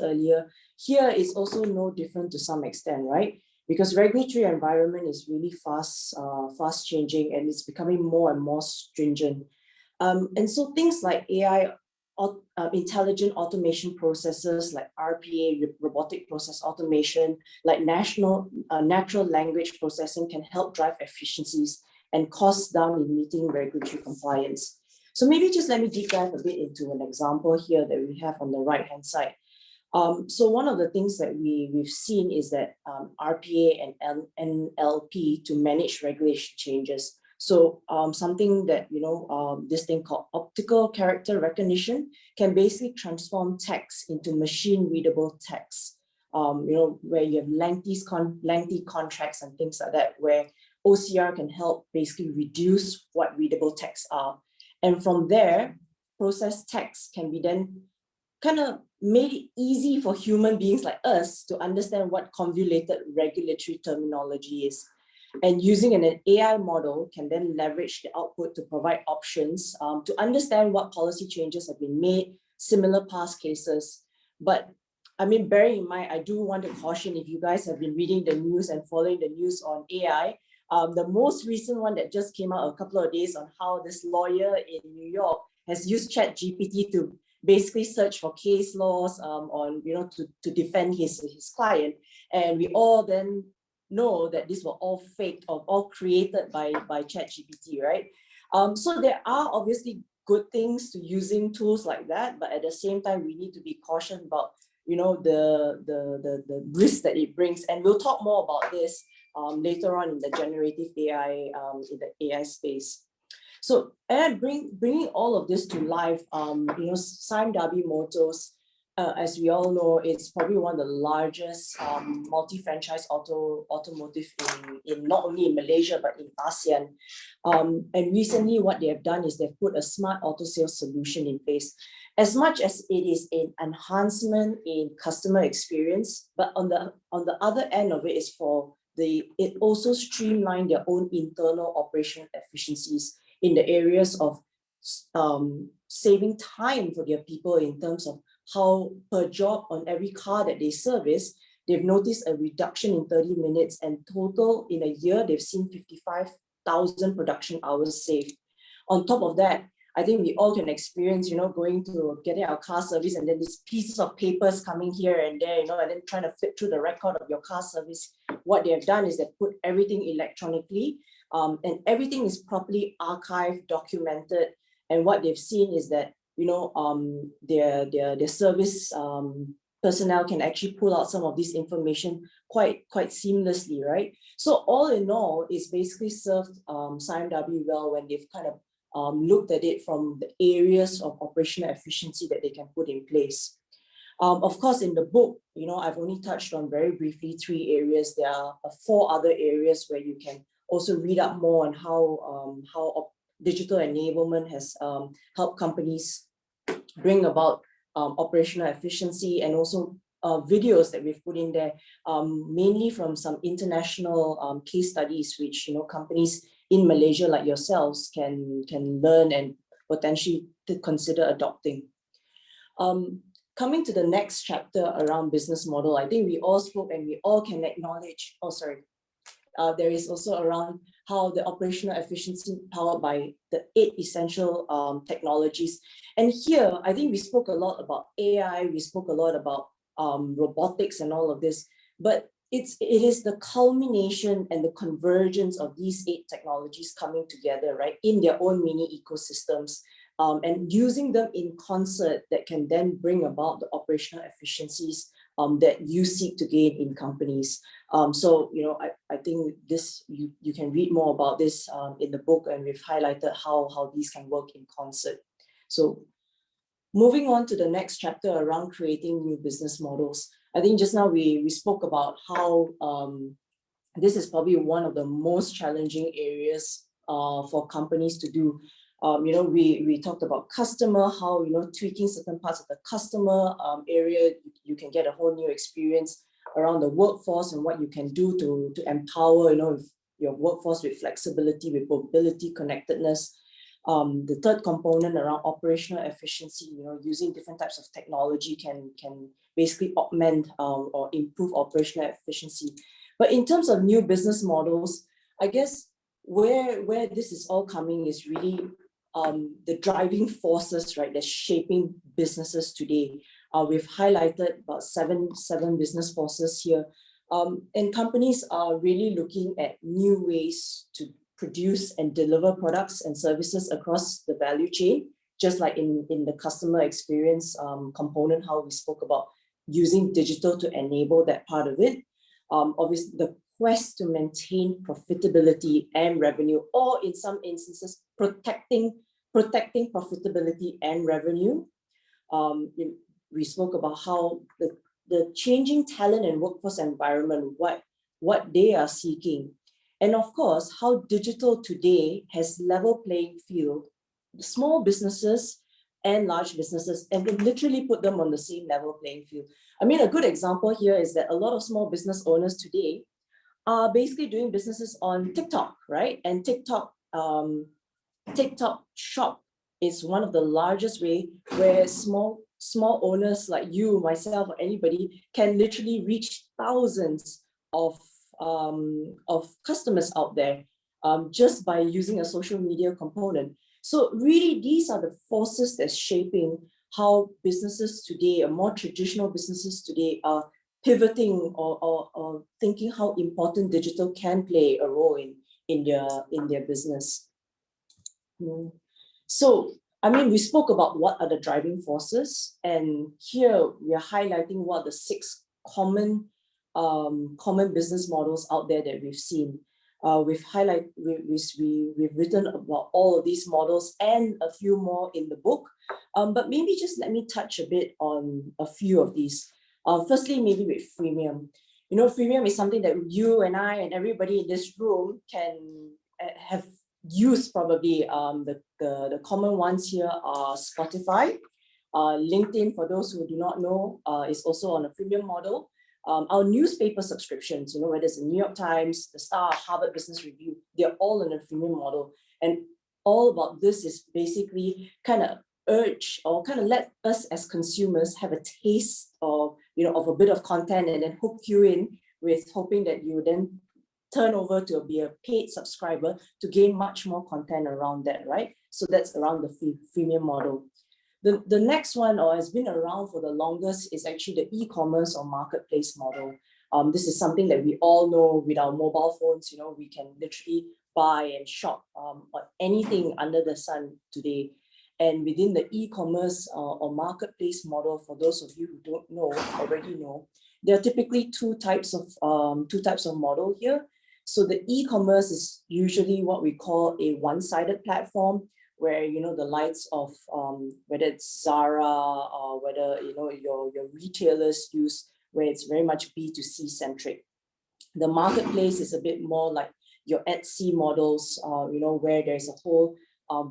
earlier. Here is also no different to some extent, right? Because regulatory environment is really fast changing, and it's becoming more and more stringent. And so things like AI, intelligent automation processes like RPA, robotic process automation, like natural language processing can help drive efficiencies and costs down in meeting regulatory compliance. So maybe just let me deep dive a bit into an example here that we have on the right-hand side. So one of the things that we've seen is that RPA and NLP to manage regulation changes. So something that, this thing called optical character recognition can basically transform text into machine readable text, where you have lengthy contracts and things like that, where OCR can help basically reduce what readable texts are. And from there, processed text can be then kind of made it easy for human beings like us to understand what convoluted regulatory terminology is. And using an AI model can then leverage the output to provide options to understand what policy changes have been made, similar past cases. But I mean, bearing in mind, I do want to caution, if you guys have been reading the news and following the news on AI, the most recent one that just came out a couple of days on how this lawyer in New York has used ChatGPT to basically search for case laws to defend his client. And we all then know that these were all faked or all created by ChatGPT, right? So there are obviously good things to using tools like that, but at the same time, we need to be cautious about the risk that it brings. And we'll talk more about this later on in the generative AI, in the AI space. So, and bringing all of this to life, Sime Darby Motors, as we all know, it's probably one of the largest multi-franchise automotive in not only in Malaysia, but in ASEAN. And recently what they have done is they've put a smart auto sales solution in place. As much as it is an enhancement in customer experience, but on the other end of it is it also streamlined their own internal operational efficiencies in the areas of saving time for their people in terms of how per job on every car that they service, they've noticed a reduction in 30 minutes, and total in a year, they've seen 55,000 production hours saved. On top of that, I think we all can experience, going to getting our car service and then these pieces of papers coming here and there, and then trying to flip through the record of your car service. What they have done is they've put everything electronically, and everything is properly archived, documented. And what they've seen is that, their service personnel can actually pull out some of this information quite seamlessly, right? So all in all, it's basically served Sime Darby well when they've kind of looked at it from the areas of operational efficiency that they can put in place. Of course, in the book, I've only touched on very briefly 3 areas. There are 4 other areas where you can also read up more on how digital enablement has helped companies bring about operational efficiency, and also videos that we've put in there, mainly from some international case studies, which companies in Malaysia like yourselves can learn and potentially to consider adopting. coming to the next chapter around business model, I think we all spoke and we all can acknowledge, there is also around how the operational efficiency powered by the 8 essential technologies. And here, I think we spoke a lot about AI, we spoke a lot about robotics and all of this, but it is the culmination and the convergence of these 8 technologies coming together, right, in their own mini ecosystems, and using them in concert that can then bring about the operational efficiencies that you seek to gain in companies. So, I think this, you can read more about this in the book, and we've highlighted how these can work in concert. So moving on to the next chapter around creating new business models. I think just now we spoke about how this is probably one of the most challenging areas for companies to do. We talked about customer, how, tweaking certain parts of the customer area, you can get a whole new experience around the workforce and what you can do to empower, your workforce with flexibility, with mobility, connectedness. The third component around operational efficiency, using different types of technology can basically augment or improve operational efficiency. But in terms of new business models, I guess where this is all coming is really the driving forces, right, that's shaping businesses today. We've highlighted about seven business forces here. And companies are really looking at new ways to produce and deliver products and services across the value chain, just like in the customer experience component, how we spoke about using digital to enable that part of it. Obviously, the quest to maintain profitability and revenue, or in some instances, protecting profitability and revenue. We spoke about how the changing talent and workforce environment, what they are seeking. And of course, how digital today has level playing field, small businesses and large businesses, and can literally put them on the same level playing field. I mean, a good example here is that a lot of small business owners today are basically doing businesses on TikTok, right? And TikTok Shop is one of the largest way where small owners like you, myself, or anybody can literally reach thousands of customers out there just by using a social media component. So really, these are the forces that's shaping how businesses today, or more traditional businesses today, are pivoting or thinking how important digital can play a role in their business. So, I mean, we spoke about what are the driving forces, and here we are highlighting what are the 6 common business models out there that we've seen. We've written about all of these models and a few more in the book, but maybe just let me touch a bit on a few of these. Firstly, maybe with freemium. Freemium is something that you and I and everybody in this room can have used probably. The common ones here are Spotify. LinkedIn, for those who do not know, is also on a freemium model. Our newspaper subscriptions, whether it's the New York Times, the Star, Harvard Business Review, they're all in a freemium model. And all about this is basically kind of urge or kind of let us as consumers have a taste of, of a bit of content, and then hook you in with hoping that you then turn over to be a paid subscriber to gain much more content around that, right? So that's around the freemium model. The next one, or has been around for the longest, is actually the e-commerce or marketplace model. This is something that we all know with our mobile phones. We can literally buy and shop on anything under the sun today. And within the e-commerce or marketplace model, for those of you who don't know, already know, there are typically two types of model here. So the e-commerce is usually what we call a one-sided platform, where the likes of whether it's Zara or whether your retailers use, where it's very much B2C centric. The marketplace is a bit more like your Etsy models, where there's a whole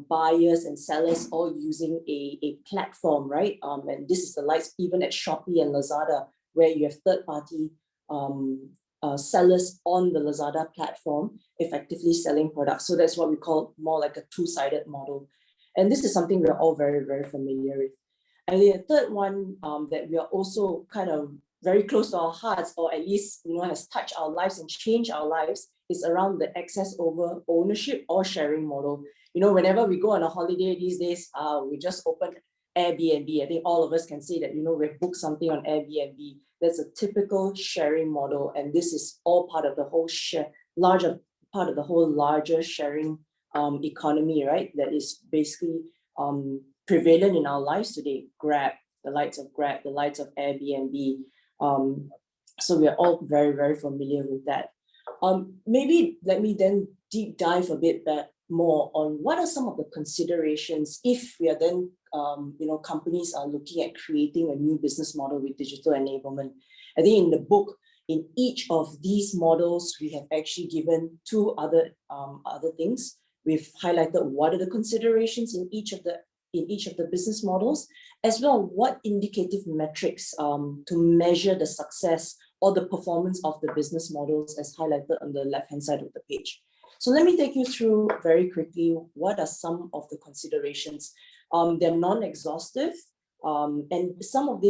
buyers and sellers all using a platform, right? And this is the likes even at Shopee and Lazada, where you have third-party sellers on the Lazada platform effectively selling products. So that's what we call more like a two-sided model. And this is something we're all very, very familiar with. And the third one that we are also kind of very close to our hearts, or at least has touched our lives and changed our lives, is around the access over ownership or sharing model. Whenever we go on a holiday these days, we just open Airbnb. I think all of us can say that we've booked something on Airbnb. That's a typical sharing model, and this is all part of the whole larger sharing economy, right? That is basically prevalent in our lives today. The likes of Airbnb. So we are all very, very familiar with that. Maybe let me then deep dive a bit more on what are some of the considerations if we are then, companies are looking at creating a new business model with digital enablement. I think in the book, in each of these models, we have actually given two other things. We've highlighted what are the considerations in each of the business models, as well what indicative metrics to measure the success or the performance of the business models, as highlighted on the left-hand side of the page. So let me take you through very quickly what are some of the considerations. They're non-exhaustive, and some of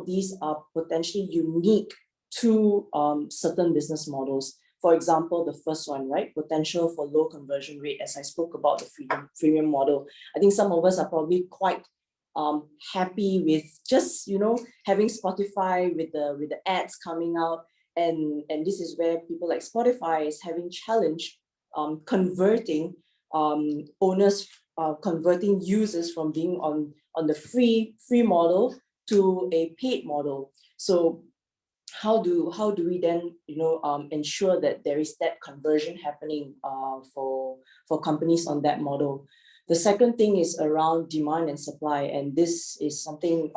these are potentially unique to certain business models. For example, the first one, right? Potential for low conversion rate, as I spoke about the freemium model. I think some of us are probably quite happy with just, having Spotify with the ads coming out. And this is where people like Spotify is having challenge converting converting users from being on the free model to a paid model. So how do we then ensure that there is that conversion happening for companies on that model? The second thing is around demand and supply, and this is something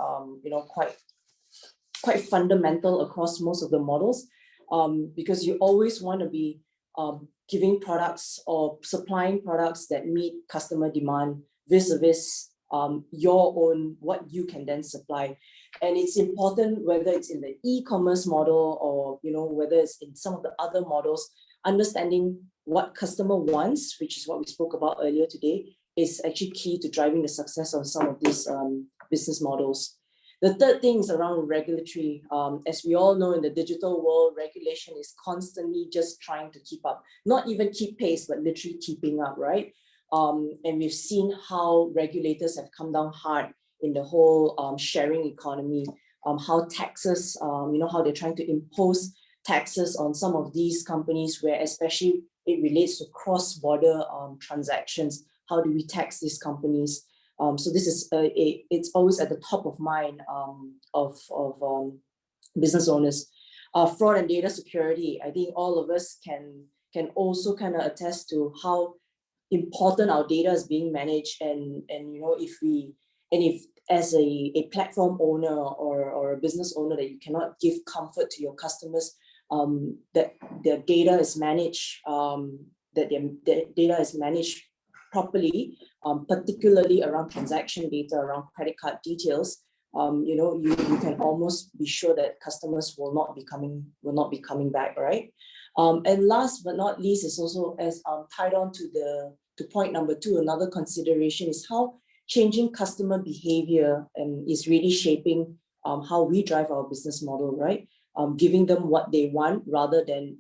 quite fundamental across most of the models, because you always want to be giving products or supplying products that meet customer demand vis-a-vis your own, what you can then supply. And it's important whether it's in the e-commerce model or whether it's in some of the other models, understanding what customer wants, which is what we spoke about earlier today, is actually key to driving the success of some of these business models. The third thing is around regulatory. As we all know, in the digital world, regulation is constantly just trying to keep up, not even keep pace, but literally keeping up, right? And we've seen how regulators have come down hard in the whole sharing economy, how taxes, how they're trying to impose taxes on some of these companies, where especially it relates to cross-border transactions. How do we tax these companies? So this is it's always at the top of mind of business owners. Fraud and data security. I think all of us can also kind of attest to how important our data is being managed, and if as a platform owner or a business owner that you cannot give comfort to your customers that their data is managed, that their data is managed properly, particularly around transaction data, around credit card details, you can almost be sure that customers will not be coming back, right? And last but not least is also as tied on to point number 2. Another consideration is how changing customer behavior is really shaping how we drive our business model, right? Giving them what they want rather than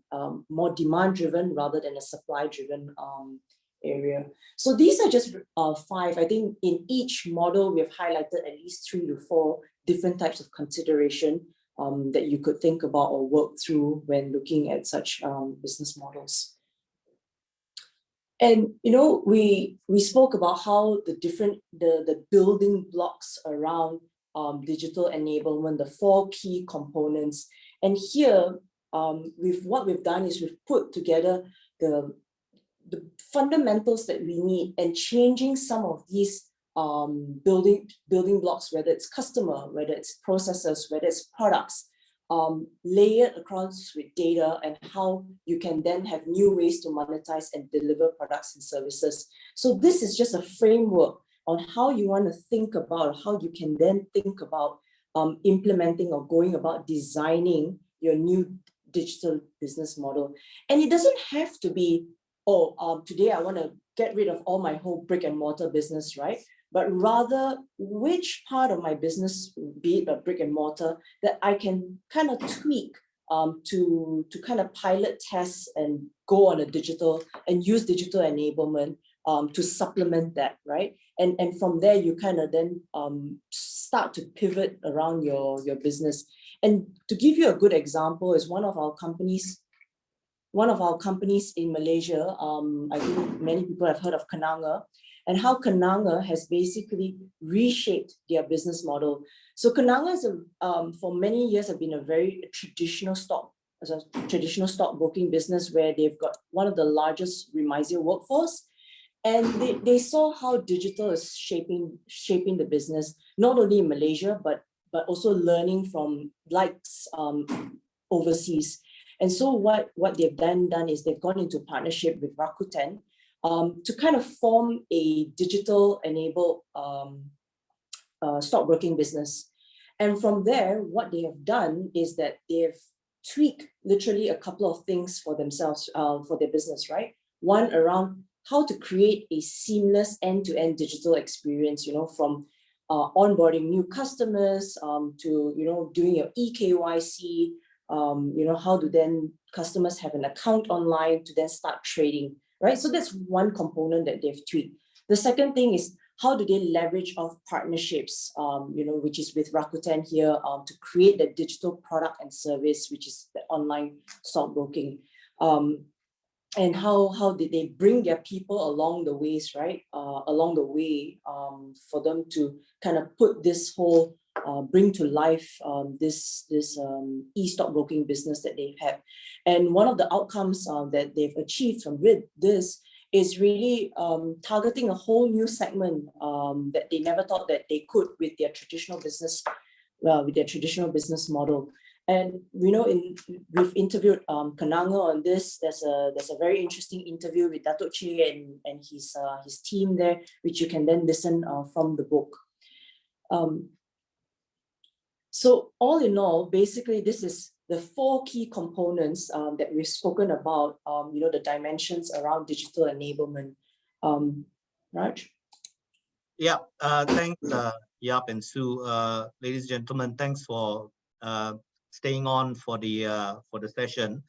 more demand driven rather than a supply driven area. So these are just 5. I think in each model we've highlighted at least 3 to 4 different types of consideration that you could think about or work through when looking at such business models. And we spoke about how the building blocks around digital enablement, the 4 key components. And here, what we've done is we've put together the fundamentals that we need, and changing some of these building blocks, whether it's customer, whether it's processes, whether it's products, layered across with data, and how you can then have new ways to monetize and deliver products and services. So this is just a framework on how you want to think about, how you can then think about implementing or going about designing your new digital business model. And it doesn't have to be, today I want to get rid of all my whole brick and mortar business, right? but rather which part of my business, be it a brick and mortar, that I can kind of tweak to kind of pilot test and go on a digital and use digital enablement to supplement that, right? And from there, you kind of then start to pivot around your business. And to give you a good example is one of our companies in Malaysia. I think many people have heard of Kenanga, and how Kenanga has basically reshaped their business model. So Kenanga is for many years have been a very traditional stockbroking business where they've got one of the largest remisier workforce. And they saw how digital is shaping the business, not only in Malaysia, but also learning from likes overseas. And so what they've done is they've gone into partnership with Rakuten to kind of form a digital enabled stockbroking business. And from there, what they have done is that they've tweaked literally a couple of things for themselves, for their business, right? One around how to create a seamless end-to-end digital experience, from onboarding new customers to, doing your eKYC, how do then customers have an account online to then start trading, right? So that's one component that they've tweaked. The second thing is how do they leverage off partnerships, which is with Rakuten here to create the digital product and service, which is the online stockbroking. And how did they bring their people along the ways, right? For them to kind of put this whole, bring to life this e-stockbroking business that they've had. And one of the outcomes that they've achieved from this is really targeting a whole new segment that they never thought that they could with their traditional business, model. And we've interviewed Kenanga on this. There's a very interesting interview with Datuk Chiek and his team there, which you can then listen from the book. So all in all, basically, this is the 4 key components that we've spoken about. The dimensions around digital enablement. Raj? Yeah, thanks, Yap and Sue. Ladies and gentlemen, thanks for staying on for the session.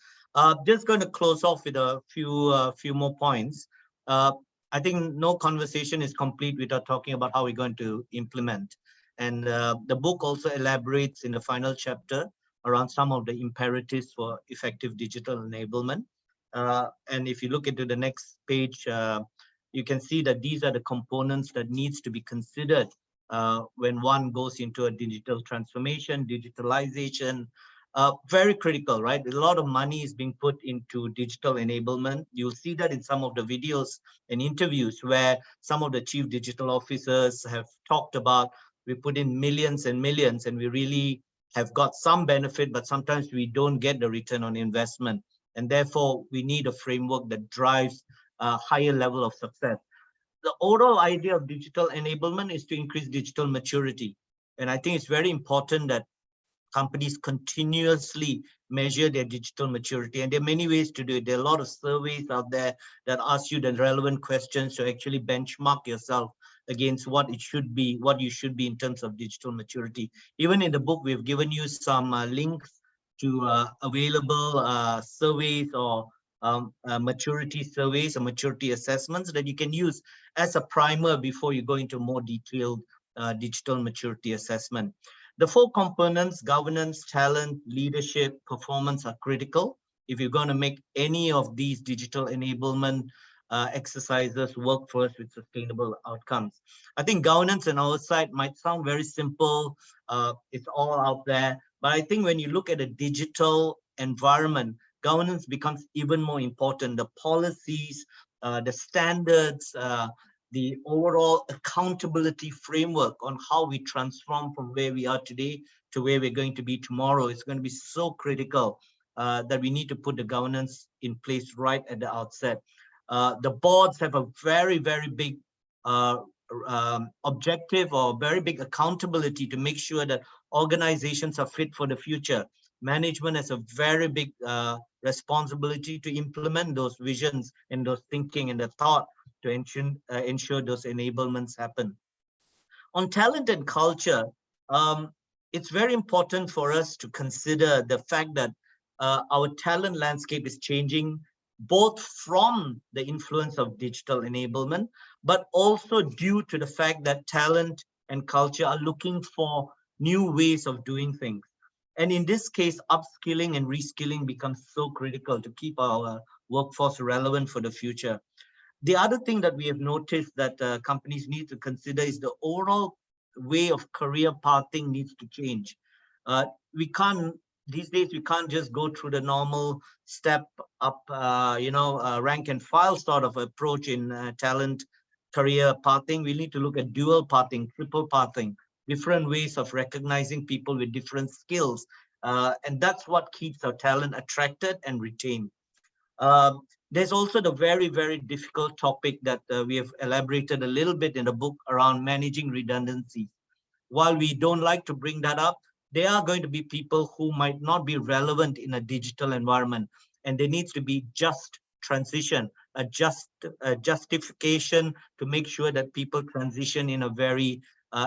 Just going to close off with a few more points. I think no conversation is complete without talking about how we're going to implement. And the book also elaborates in the final chapter around some of the imperatives for effective digital enablement. And if you look into the next page, you can see that these are the components that needs to be considered when one goes into a digital transformation, digitalization. Very critical, right? A lot of money is being put into digital enablement. You'll see that in some of the videos and interviews where some of the chief digital officers have talked about, we put in millions and millions and we really have got some benefit, but sometimes we don't get the return on investment. And therefore, we need a framework that drives a higher level of success. The overall idea of digital enablement is to increase digital maturity. And I think it's very important that companies continuously measure their digital maturity. And there are many ways to do it. There are a lot of surveys out there that ask you the relevant questions to actually benchmark yourself against what it should be, what you should be in terms of digital maturity. Even in the book, we've given you some links to available surveys or maturity surveys or maturity assessments that you can use as a primer before you go into more detailed digital maturity assessment. The 4 components, governance, talent, leadership, performance are critical if you're going to make any of these digital enablement exercises work for us with sustainable outcomes. I think governance on our side might sound very simple. It's all out there. But I think when you look at a digital environment, governance becomes even more important. The policies, the standards, the overall accountability framework on how we transform from where we are today to where we're going to be tomorrow is going to be so critical that we need to put the governance in place right at the outset. The boards have a very, very big objective or very big accountability to make sure that organizations are fit for the future. Management has a very big responsibility to implement those visions and those thinking and the thought to ensure those enablements happen. On talent and culture, it's very important for us to consider the fact that our talent landscape is changing, both from the influence of digital enablement, but also due to the fact that talent and culture are looking for new ways of doing things. And in this case, upskilling and reskilling becomes so critical to keep our workforce relevant for the future. The other thing that we have noticed that companies need to consider is the overall way of career pathing needs to change. We can't, these days, we can't just go through the normal step up, rank and file sort of approach in talent career pathing. We need to look at dual pathing, triple pathing, different ways of recognizing people with different skills. And that's what keeps our talent attracted and retained. There's also the very, very difficult topic that we have elaborated a little bit in the book around managing redundancies. While we don't like to bring that up, there are going to be people who might not be relevant in a digital environment, and there needs to be just transition, a justification to make sure that people transition in a very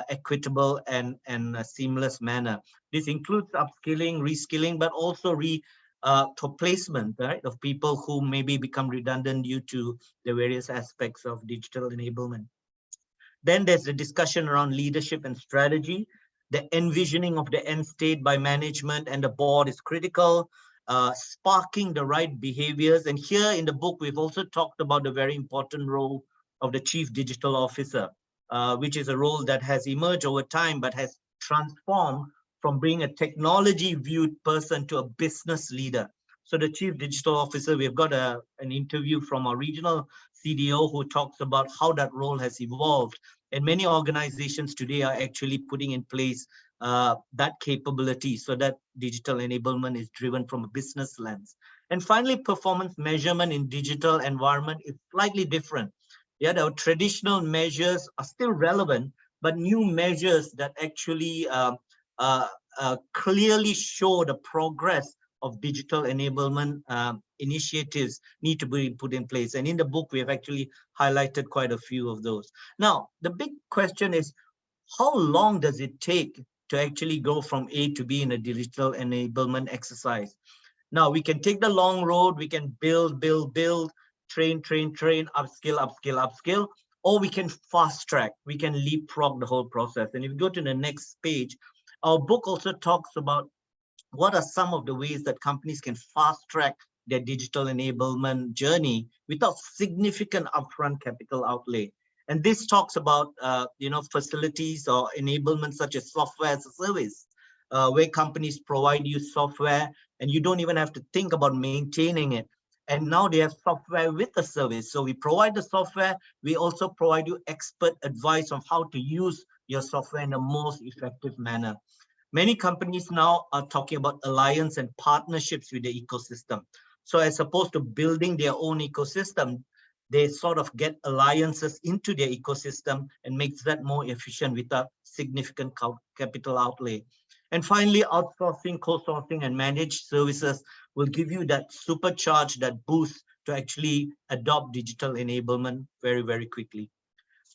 equitable and seamless manner. This includes upskilling, reskilling, but also placement, right, of people who maybe become redundant due to the various aspects of digital enablement. Then there's the discussion around leadership and strategy. The envisioning of the end state by management and the board is critical, sparking the right behaviors. And here in the book, we've also talked about the very important role of the Chief Digital Officer, which is a role that has emerged over time, but has transformed from being a technology viewed person to a business leader. So the Chief Digital Officer, we've got an interview from our regional CDO who talks about how that role has evolved. And many organizations today are actually putting in place that capability so that digital enablement is driven from a business lens. And finally, performance measurement in digital environment is slightly different. Yeah, the traditional measures are still relevant, but new measures that actually clearly show the progress of digital enablement initiatives need to be put in place. And in the book, we have actually highlighted quite a few of those. Now, the big question is, how long does it take to actually go from A to B in a digital enablement exercise? Now, we can take the long road, we can build, train, upskill, or we can fast track, we can leapfrog the whole process. And if you go to the next page, our book also talks about what are some of the ways that companies can fast track their digital enablement journey without significant upfront capital outlay. And this talks about facilities or enablement such as software as a service, where companies provide you software and you don't even have to think about maintaining it. And now they have software with a service. So we provide the software, we also provide you expert advice on how to use your software in the most effective manner. Many companies now are talking about alliance and partnerships with the ecosystem. So as opposed to building their own ecosystem, they sort of get alliances into their ecosystem and makes that more efficient without significant capital outlay. And finally, outsourcing, co-sourcing, and managed services will give you that supercharge, that boost to actually adopt digital enablement very, very quickly.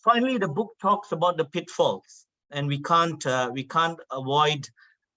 Finally, the book talks about the pitfalls. And we can't avoid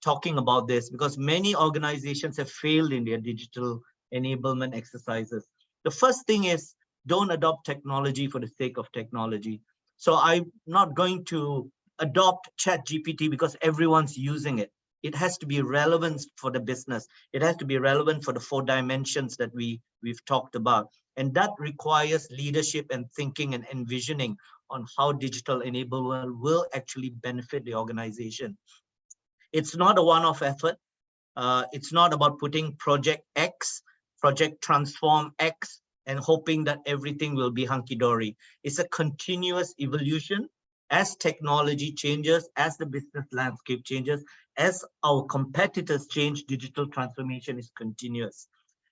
talking about this because many organizations have failed in their digital enablement exercises. The first thing is don't adopt technology for the sake of technology. So I'm not going to adopt ChatGPT because everyone's using it. It has to be relevant for the business. It has to be relevant for the 4 dimensions that we've talked about. And that requires leadership and thinking and envisioning on how digital enablement will actually benefit the organization. It's not a one-off effort. It's not about putting project X, project transform X, and hoping that everything will be hunky-dory. It's a continuous evolution as technology changes, as the business landscape changes, as our competitors change, digital transformation is continuous.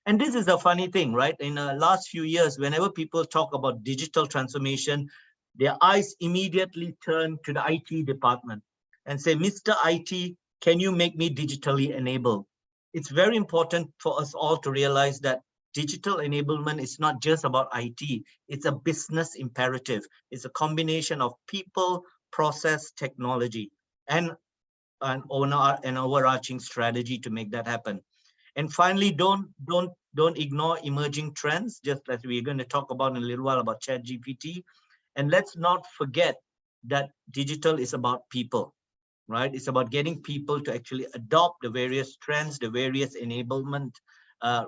And this is a funny thing, right? In the last few years, whenever people talk about digital transformation, their eyes immediately turn to the IT department and say, Mr. IT, can you make me digitally enabled? It's very important for us all to realize that digital enablement is not just about IT. It's a business imperative. It's a combination of people, process, technology, and an overarching strategy to make that happen. And finally, don't ignore emerging trends, just as we're going to talk about in a little while about ChatGPT. And let's not forget that digital is about people, right? It's about getting people to actually adopt the various trends, the various enablement,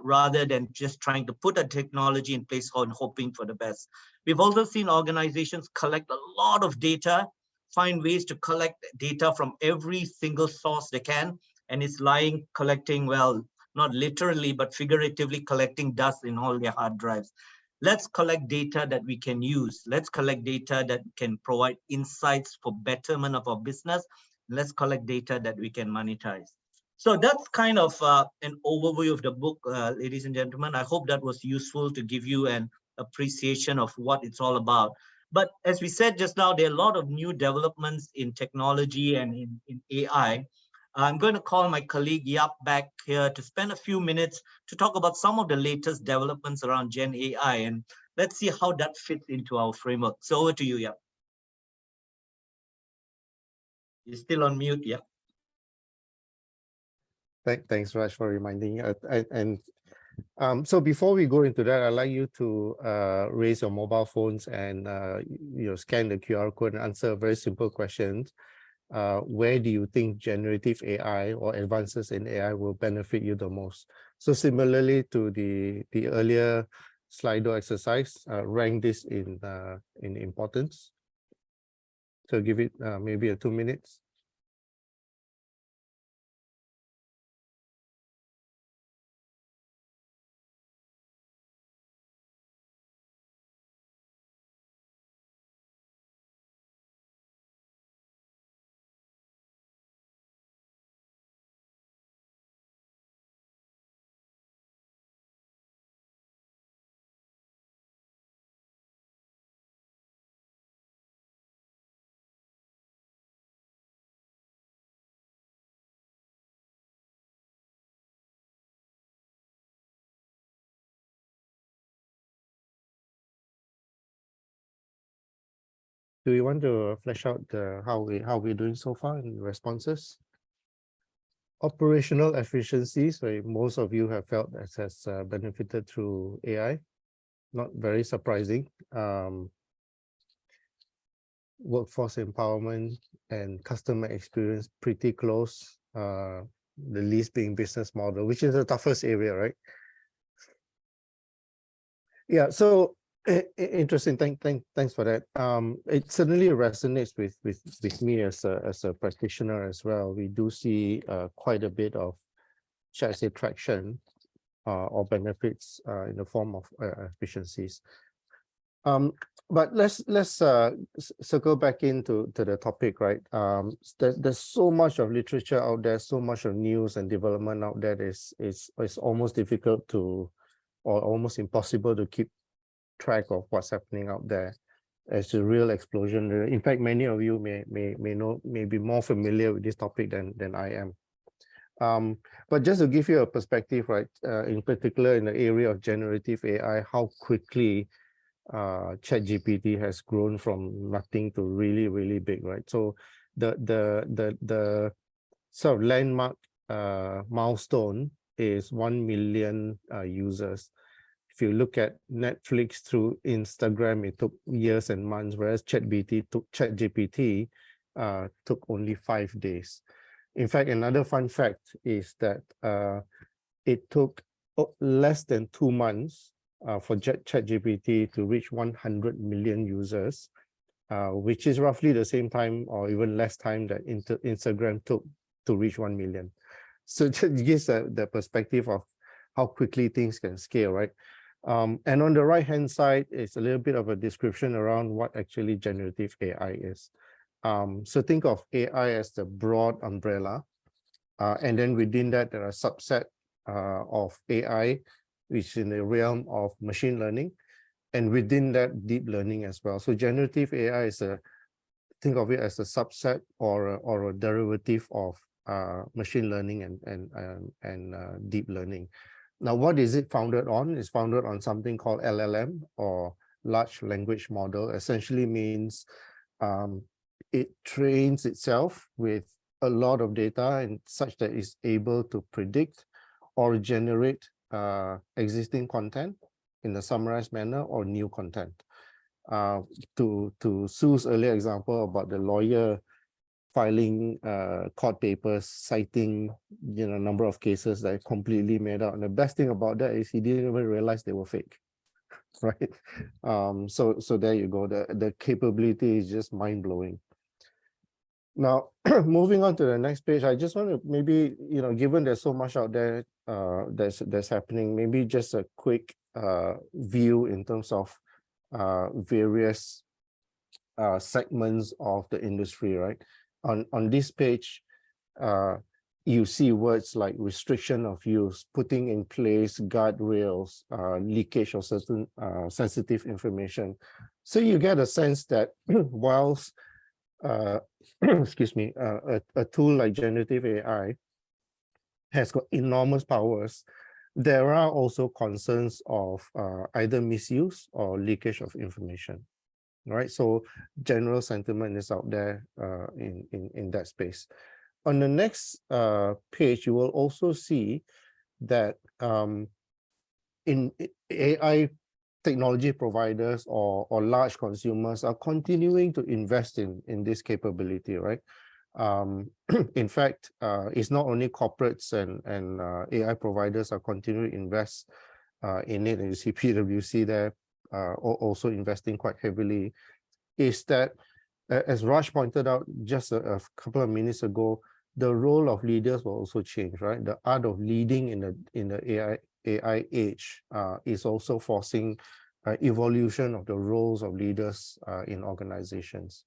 rather than just trying to put a technology in place and hoping for the best. We've also seen organizations collect a lot of data, find ways to collect data from every single source they can, and it's lying, collecting, well, not literally, but figuratively collecting dust in all their hard drives. Let's collect data that we can use. Let's collect data that can provide insights for betterment of our business. Let's collect data that we can monetize. So that's kind of an overview of the book, ladies and gentlemen. I hope that was useful to give you an appreciation of what it's all about. But as we said just now, there are a lot of new developments in technology and in AI. I'm going to call my colleague Yap back here to spend a few minutes to talk about some of the latest developments around Gen AI, and let's see how that fits into our framework. So over to you, Yap. You're still on mute, Yap. Thanks, Raj, for reminding. So before we go into that, I'd like you to raise your mobile phones and scan the QR code and answer a very simple question. Where do you think generative AI or advances in AI will benefit you the most? So similarly to the earlier Slido exercise, rank this in importance. So give it maybe 2 minutes. Do you want to flesh out how we're doing so far in responses? Operational efficiencies, right? Most of you have felt that has benefited through AI. Not very surprising. Workforce empowerment and customer experience pretty close. The least being business model, which is the toughest area, right? Yeah. So interesting. Thanks for that. It certainly resonates with me as a practitioner as well. We do see quite a bit of, shall I say, traction or benefits in the form of efficiencies. But let's circle back into the topic, right? There's so much of literature out there, so much of news and development out there. It's almost difficult to, or almost impossible to keep track of what's happening out there. It's a real explosion. In fact, many of you may be more familiar with this topic than I am. But just to give you a perspective, right, in particular in the area of generative AI, how quickly ChatGPT has grown from nothing to really, really big, right? So the sort of landmark milestone is 1 million users. If you look at Netflix through Instagram, it took years and months, whereas ChatGPT took only 5 days. In fact, another fun fact is that it took less than 2 months for ChatGPT to reach 100 million users, which is roughly the same time or even less time that Instagram took to reach 1 million. So it just gives the perspective of how quickly things can scale, right? And on the right-hand side, it's a little bit of a description around what actually generative AI is. So think of AI as the broad umbrella. And then within that, there are a subset of AI, which is in the realm of machine learning. And within that, deep learning as well. So generative AI is think of it as a subset or a derivative of machine learning and deep learning. Now, what is it founded on? It's founded on something called LLM, or large language model. Essentially means it trains itself with a lot of data and such that it's able to predict or generate existing content in a summarized manner or new content. To Sue's earlier example about the lawyer filing court papers, citing number of cases that are completely made up. And the best thing about that is he didn't even realize they were fake, right? So there you go. The capability is just mind blowing. Now, moving on to the next page, I just want to maybe, given there's so much out there that's happening, maybe just a quick view in terms of various segments of the industry, right? On this page, you see words like restriction of use, putting in place guardrails, leakage of certain sensitive information. So you get a sense that whilst excuse me, a tool like generative AI has got enormous powers, there are also concerns of either misuse or leakage of information, right? So general sentiment is out there in that space. On the next page, you will also see that in AI technology providers or large consumers are continuing to invest in this capability, right? In fact, it's not only corporates and AI providers are continuing to invest in it, and you see PwC there also investing quite heavily, is that, as Raj pointed out just a couple of minutes ago, the role of leaders will also change, right? The art of leading in the AI age is also forcing evolution of the roles of leaders in organizations.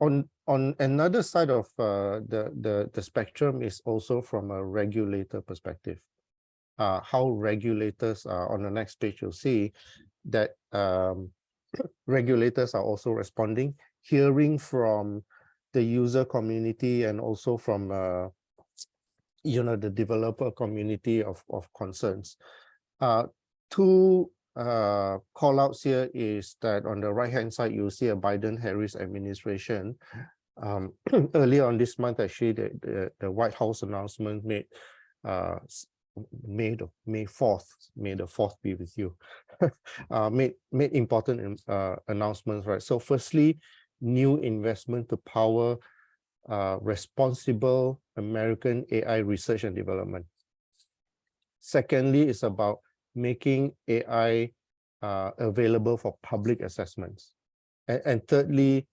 On another side of the spectrum is also from a regulator perspective. How regulators are, on the next page, you'll see that regulators are also responding, hearing from the user community and also from the developer community of concerns. Two call outs here is that on the right hand side, you'll see a Biden-Harris administration. Earlier on this month, actually, the White House announcement made May 4th, may the 4th be with you, made important announcements, right? So firstly, new investment to power responsible American AI research and development. Secondly, it's about making AI available for public assessments. And thirdly,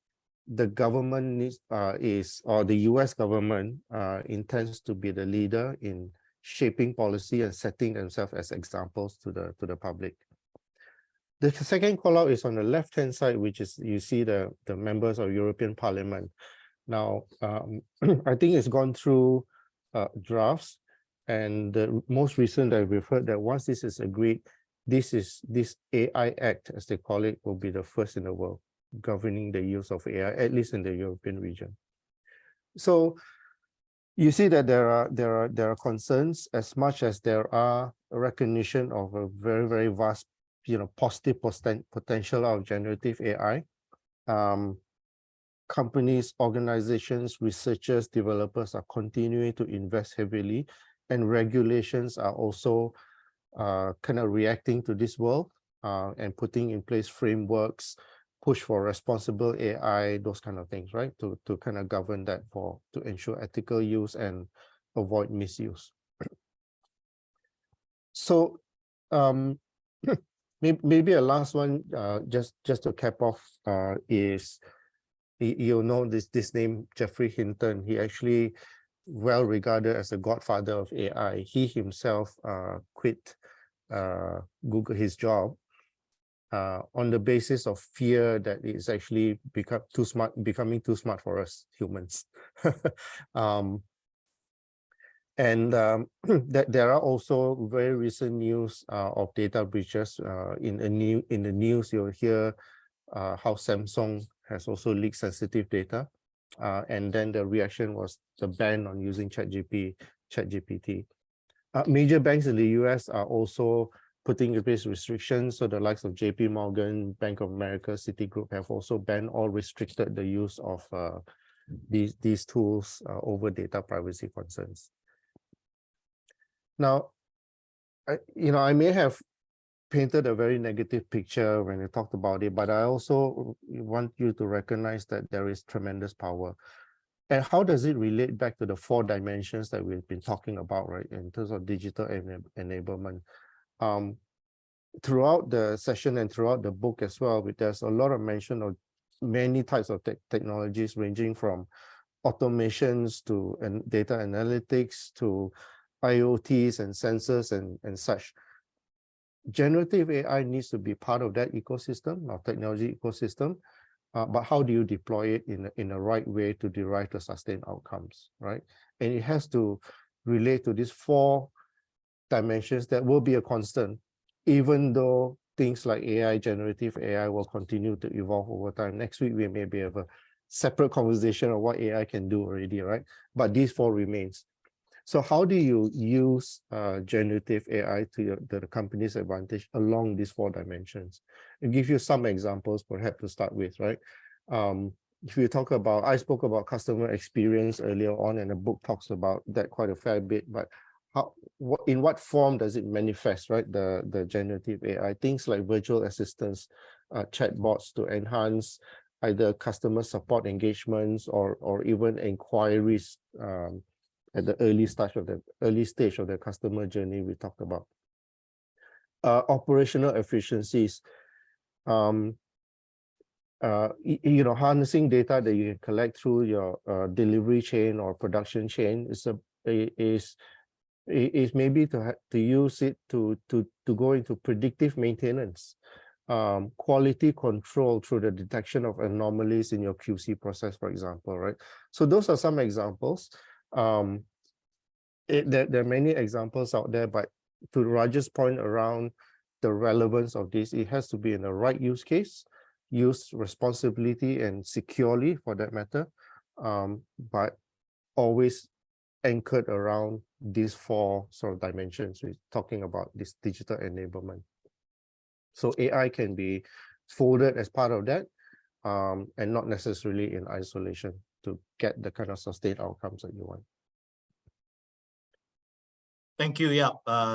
the government needs the US government intends to be the leader in shaping policy and setting themselves as examples to the public. The second call out is on the left hand side, which is you see the members of European Parliament. Now, I think it's gone through drafts, and the most recent that we've heard that once this is agreed, this AI Act, as they call it, will be the first in the world governing the use of AI, at least in the European region. So you see that there are concerns as much as there are a recognition of a very, very vast, positive potential of generative AI. Companies, organizations, researchers, developers are continuing to invest heavily, and regulations are also kind of reacting to this world and putting in place frameworks, push for responsible AI, those kind of things, right? To kind of govern that to ensure ethical use and avoid misuse. So maybe a last one, just to cap off, is you'll know this name, Geoffrey Hinton. He actually well regarded as the godfather of AI. He himself quit Google, his job, on the basis of fear that it's actually becoming too smart for us humans. That there are also very recent news of data breaches. In the news, you'll hear how Samsung has also leaked sensitive data, and then the reaction was the ban on using ChatGPT. Major banks in the US are also putting in place restrictions. So the likes of JP Morgan, Bank of America, Citigroup have also banned or restricted the use of these tools over data privacy concerns. Now, I may have painted a very negative picture when I talked about it, but I also want you to recognize that there is tremendous power. And how does it relate back to the 4 dimensions that we've been talking about, right, in terms of digital enablement? Throughout the session and throughout the book as well, there's a lot of mention of many types of technologies, ranging from automations to data analytics to IoTs and sensors and such. Generative AI needs to be part of that ecosystem, or technology ecosystem, but how do you deploy it in the right way to derive the sustained outcomes, right? And it has to relate to these 4 dimensions that will be a constant, even though things like AI, generative AI, will continue to evolve over time. Next week, we may have a separate conversation of what AI can do already, right? But these 4 remains. So how do you use generative AI to the company's advantage along these 4 dimensions? I'll give you some examples, perhaps, to start with, right? If you talk about, I spoke about customer experience earlier on, and the book talks about that quite a fair bit, but in what form does it manifest, right? The generative AI, things like virtual assistants, chatbots to enhance either customer support engagements or even inquiries at the early stage of the customer journey we talked about. Operational efficiencies, harnessing data that you can collect through your delivery chain or production chain is maybe to use it to go into predictive maintenance, quality control through the detection of anomalies in your QC process, for example, right? So those are some examples. There are many examples out there, but to Raj's point around the relevance of this, it has to be in the right use case, used responsibly and securely for that matter, but always anchored around these 4 sort of dimensions. We're talking about this digital enablement. So AI can be folded as part of that, and not necessarily in isolation to get the kind of sustained outcomes that you want. Thank you. Yeah.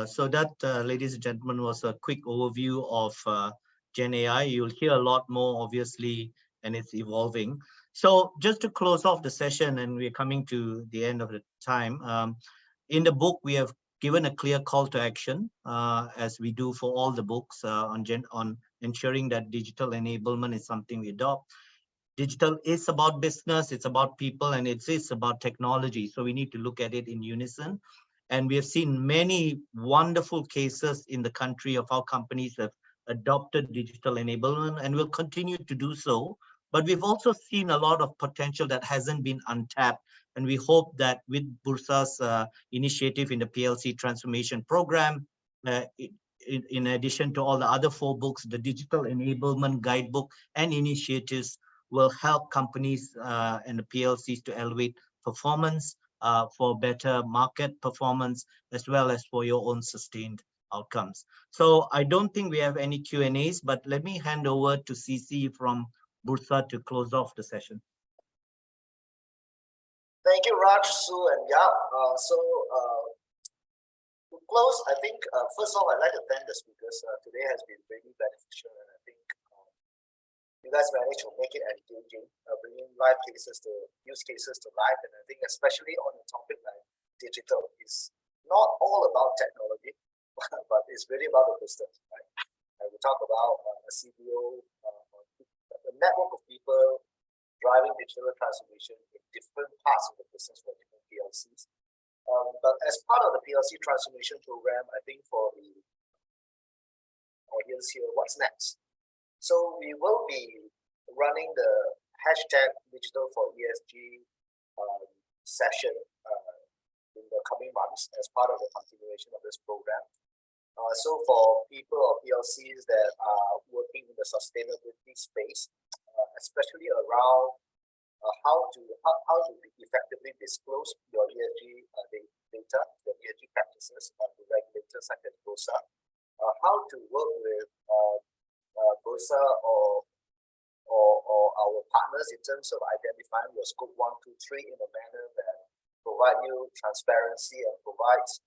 So that, ladies and gentlemen, was a quick overview of Gen AI. You'll hear a lot more, obviously, and it's evolving. So just to close off the session, and we're coming to the end of the time, in the book, we have given a clear call to action, as we do for all the books, on ensuring that digital enablement is something we adopt. Digital is about business, it's about people, and it is about technology. So we need to look at it in unison. And we have seen many wonderful cases in the country of how companies have adopted digital enablement and will continue to do so. But we've also seen a lot of potential that hasn't been untapped. And we hope that with Bursa's initiative in the PLC transformation program, in addition to all the other 4 books, the digital enablement guidebook and initiatives will help companies and the PLCs to elevate performance, for better market performance, as well as for your own sustained outcomes. So I don't think we have any Q&As, but let me hand over to CC from Bursa to close off the session. Thank you, Raj, Sue, and Yap. To close, I think, first of all, I'd like to thank the speakers. Today has been really beneficial, and I think you guys managed to make it engaging, bringing live cases to use cases to life. And I think especially on a topic like digital, is not all about technology, but it's really about the business, right? And we talk about a CDO, a network of people driving digital transformation in different parts of the business for different PLCs. But as part of the PLC transformation program, I think for the audience here, what's next? So we will be running the #digital for ESG session in the coming months as part of the continuation of this program. So for people or PLCs that are working in the sustainability space, especially around how to effectively disclose your ESG data, your ESG practices to regulators such as Bursa, how to work with Bursa or our partners in terms of identifying your scope 1, 2, 3 in a manner that provide you transparency and provides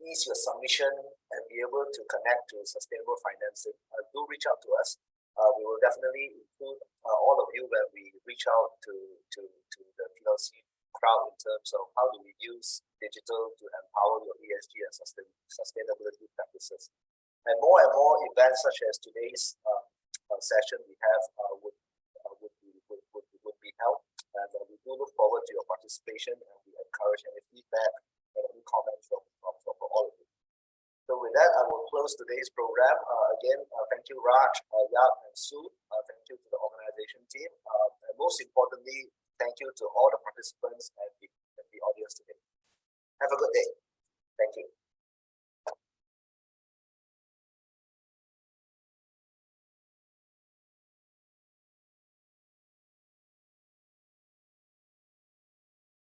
ease your submission and be able to connect to sustainable financing. Do reach out to us. We will definitely include all of you when we reach out to the PLC crowd in terms of how do we use digital to empower your ESG and sustainability practices. And more events such as today's session we have would be held, and we do look forward to your participation, and we encourage any feedback and any comments from all of you. So with that, I will close today's program. Again, thank you Raj, Yap, and Sue. Thank you to the organization team, and most importantly, thank you to all the participants and the audience today. Have a good day. Thank you.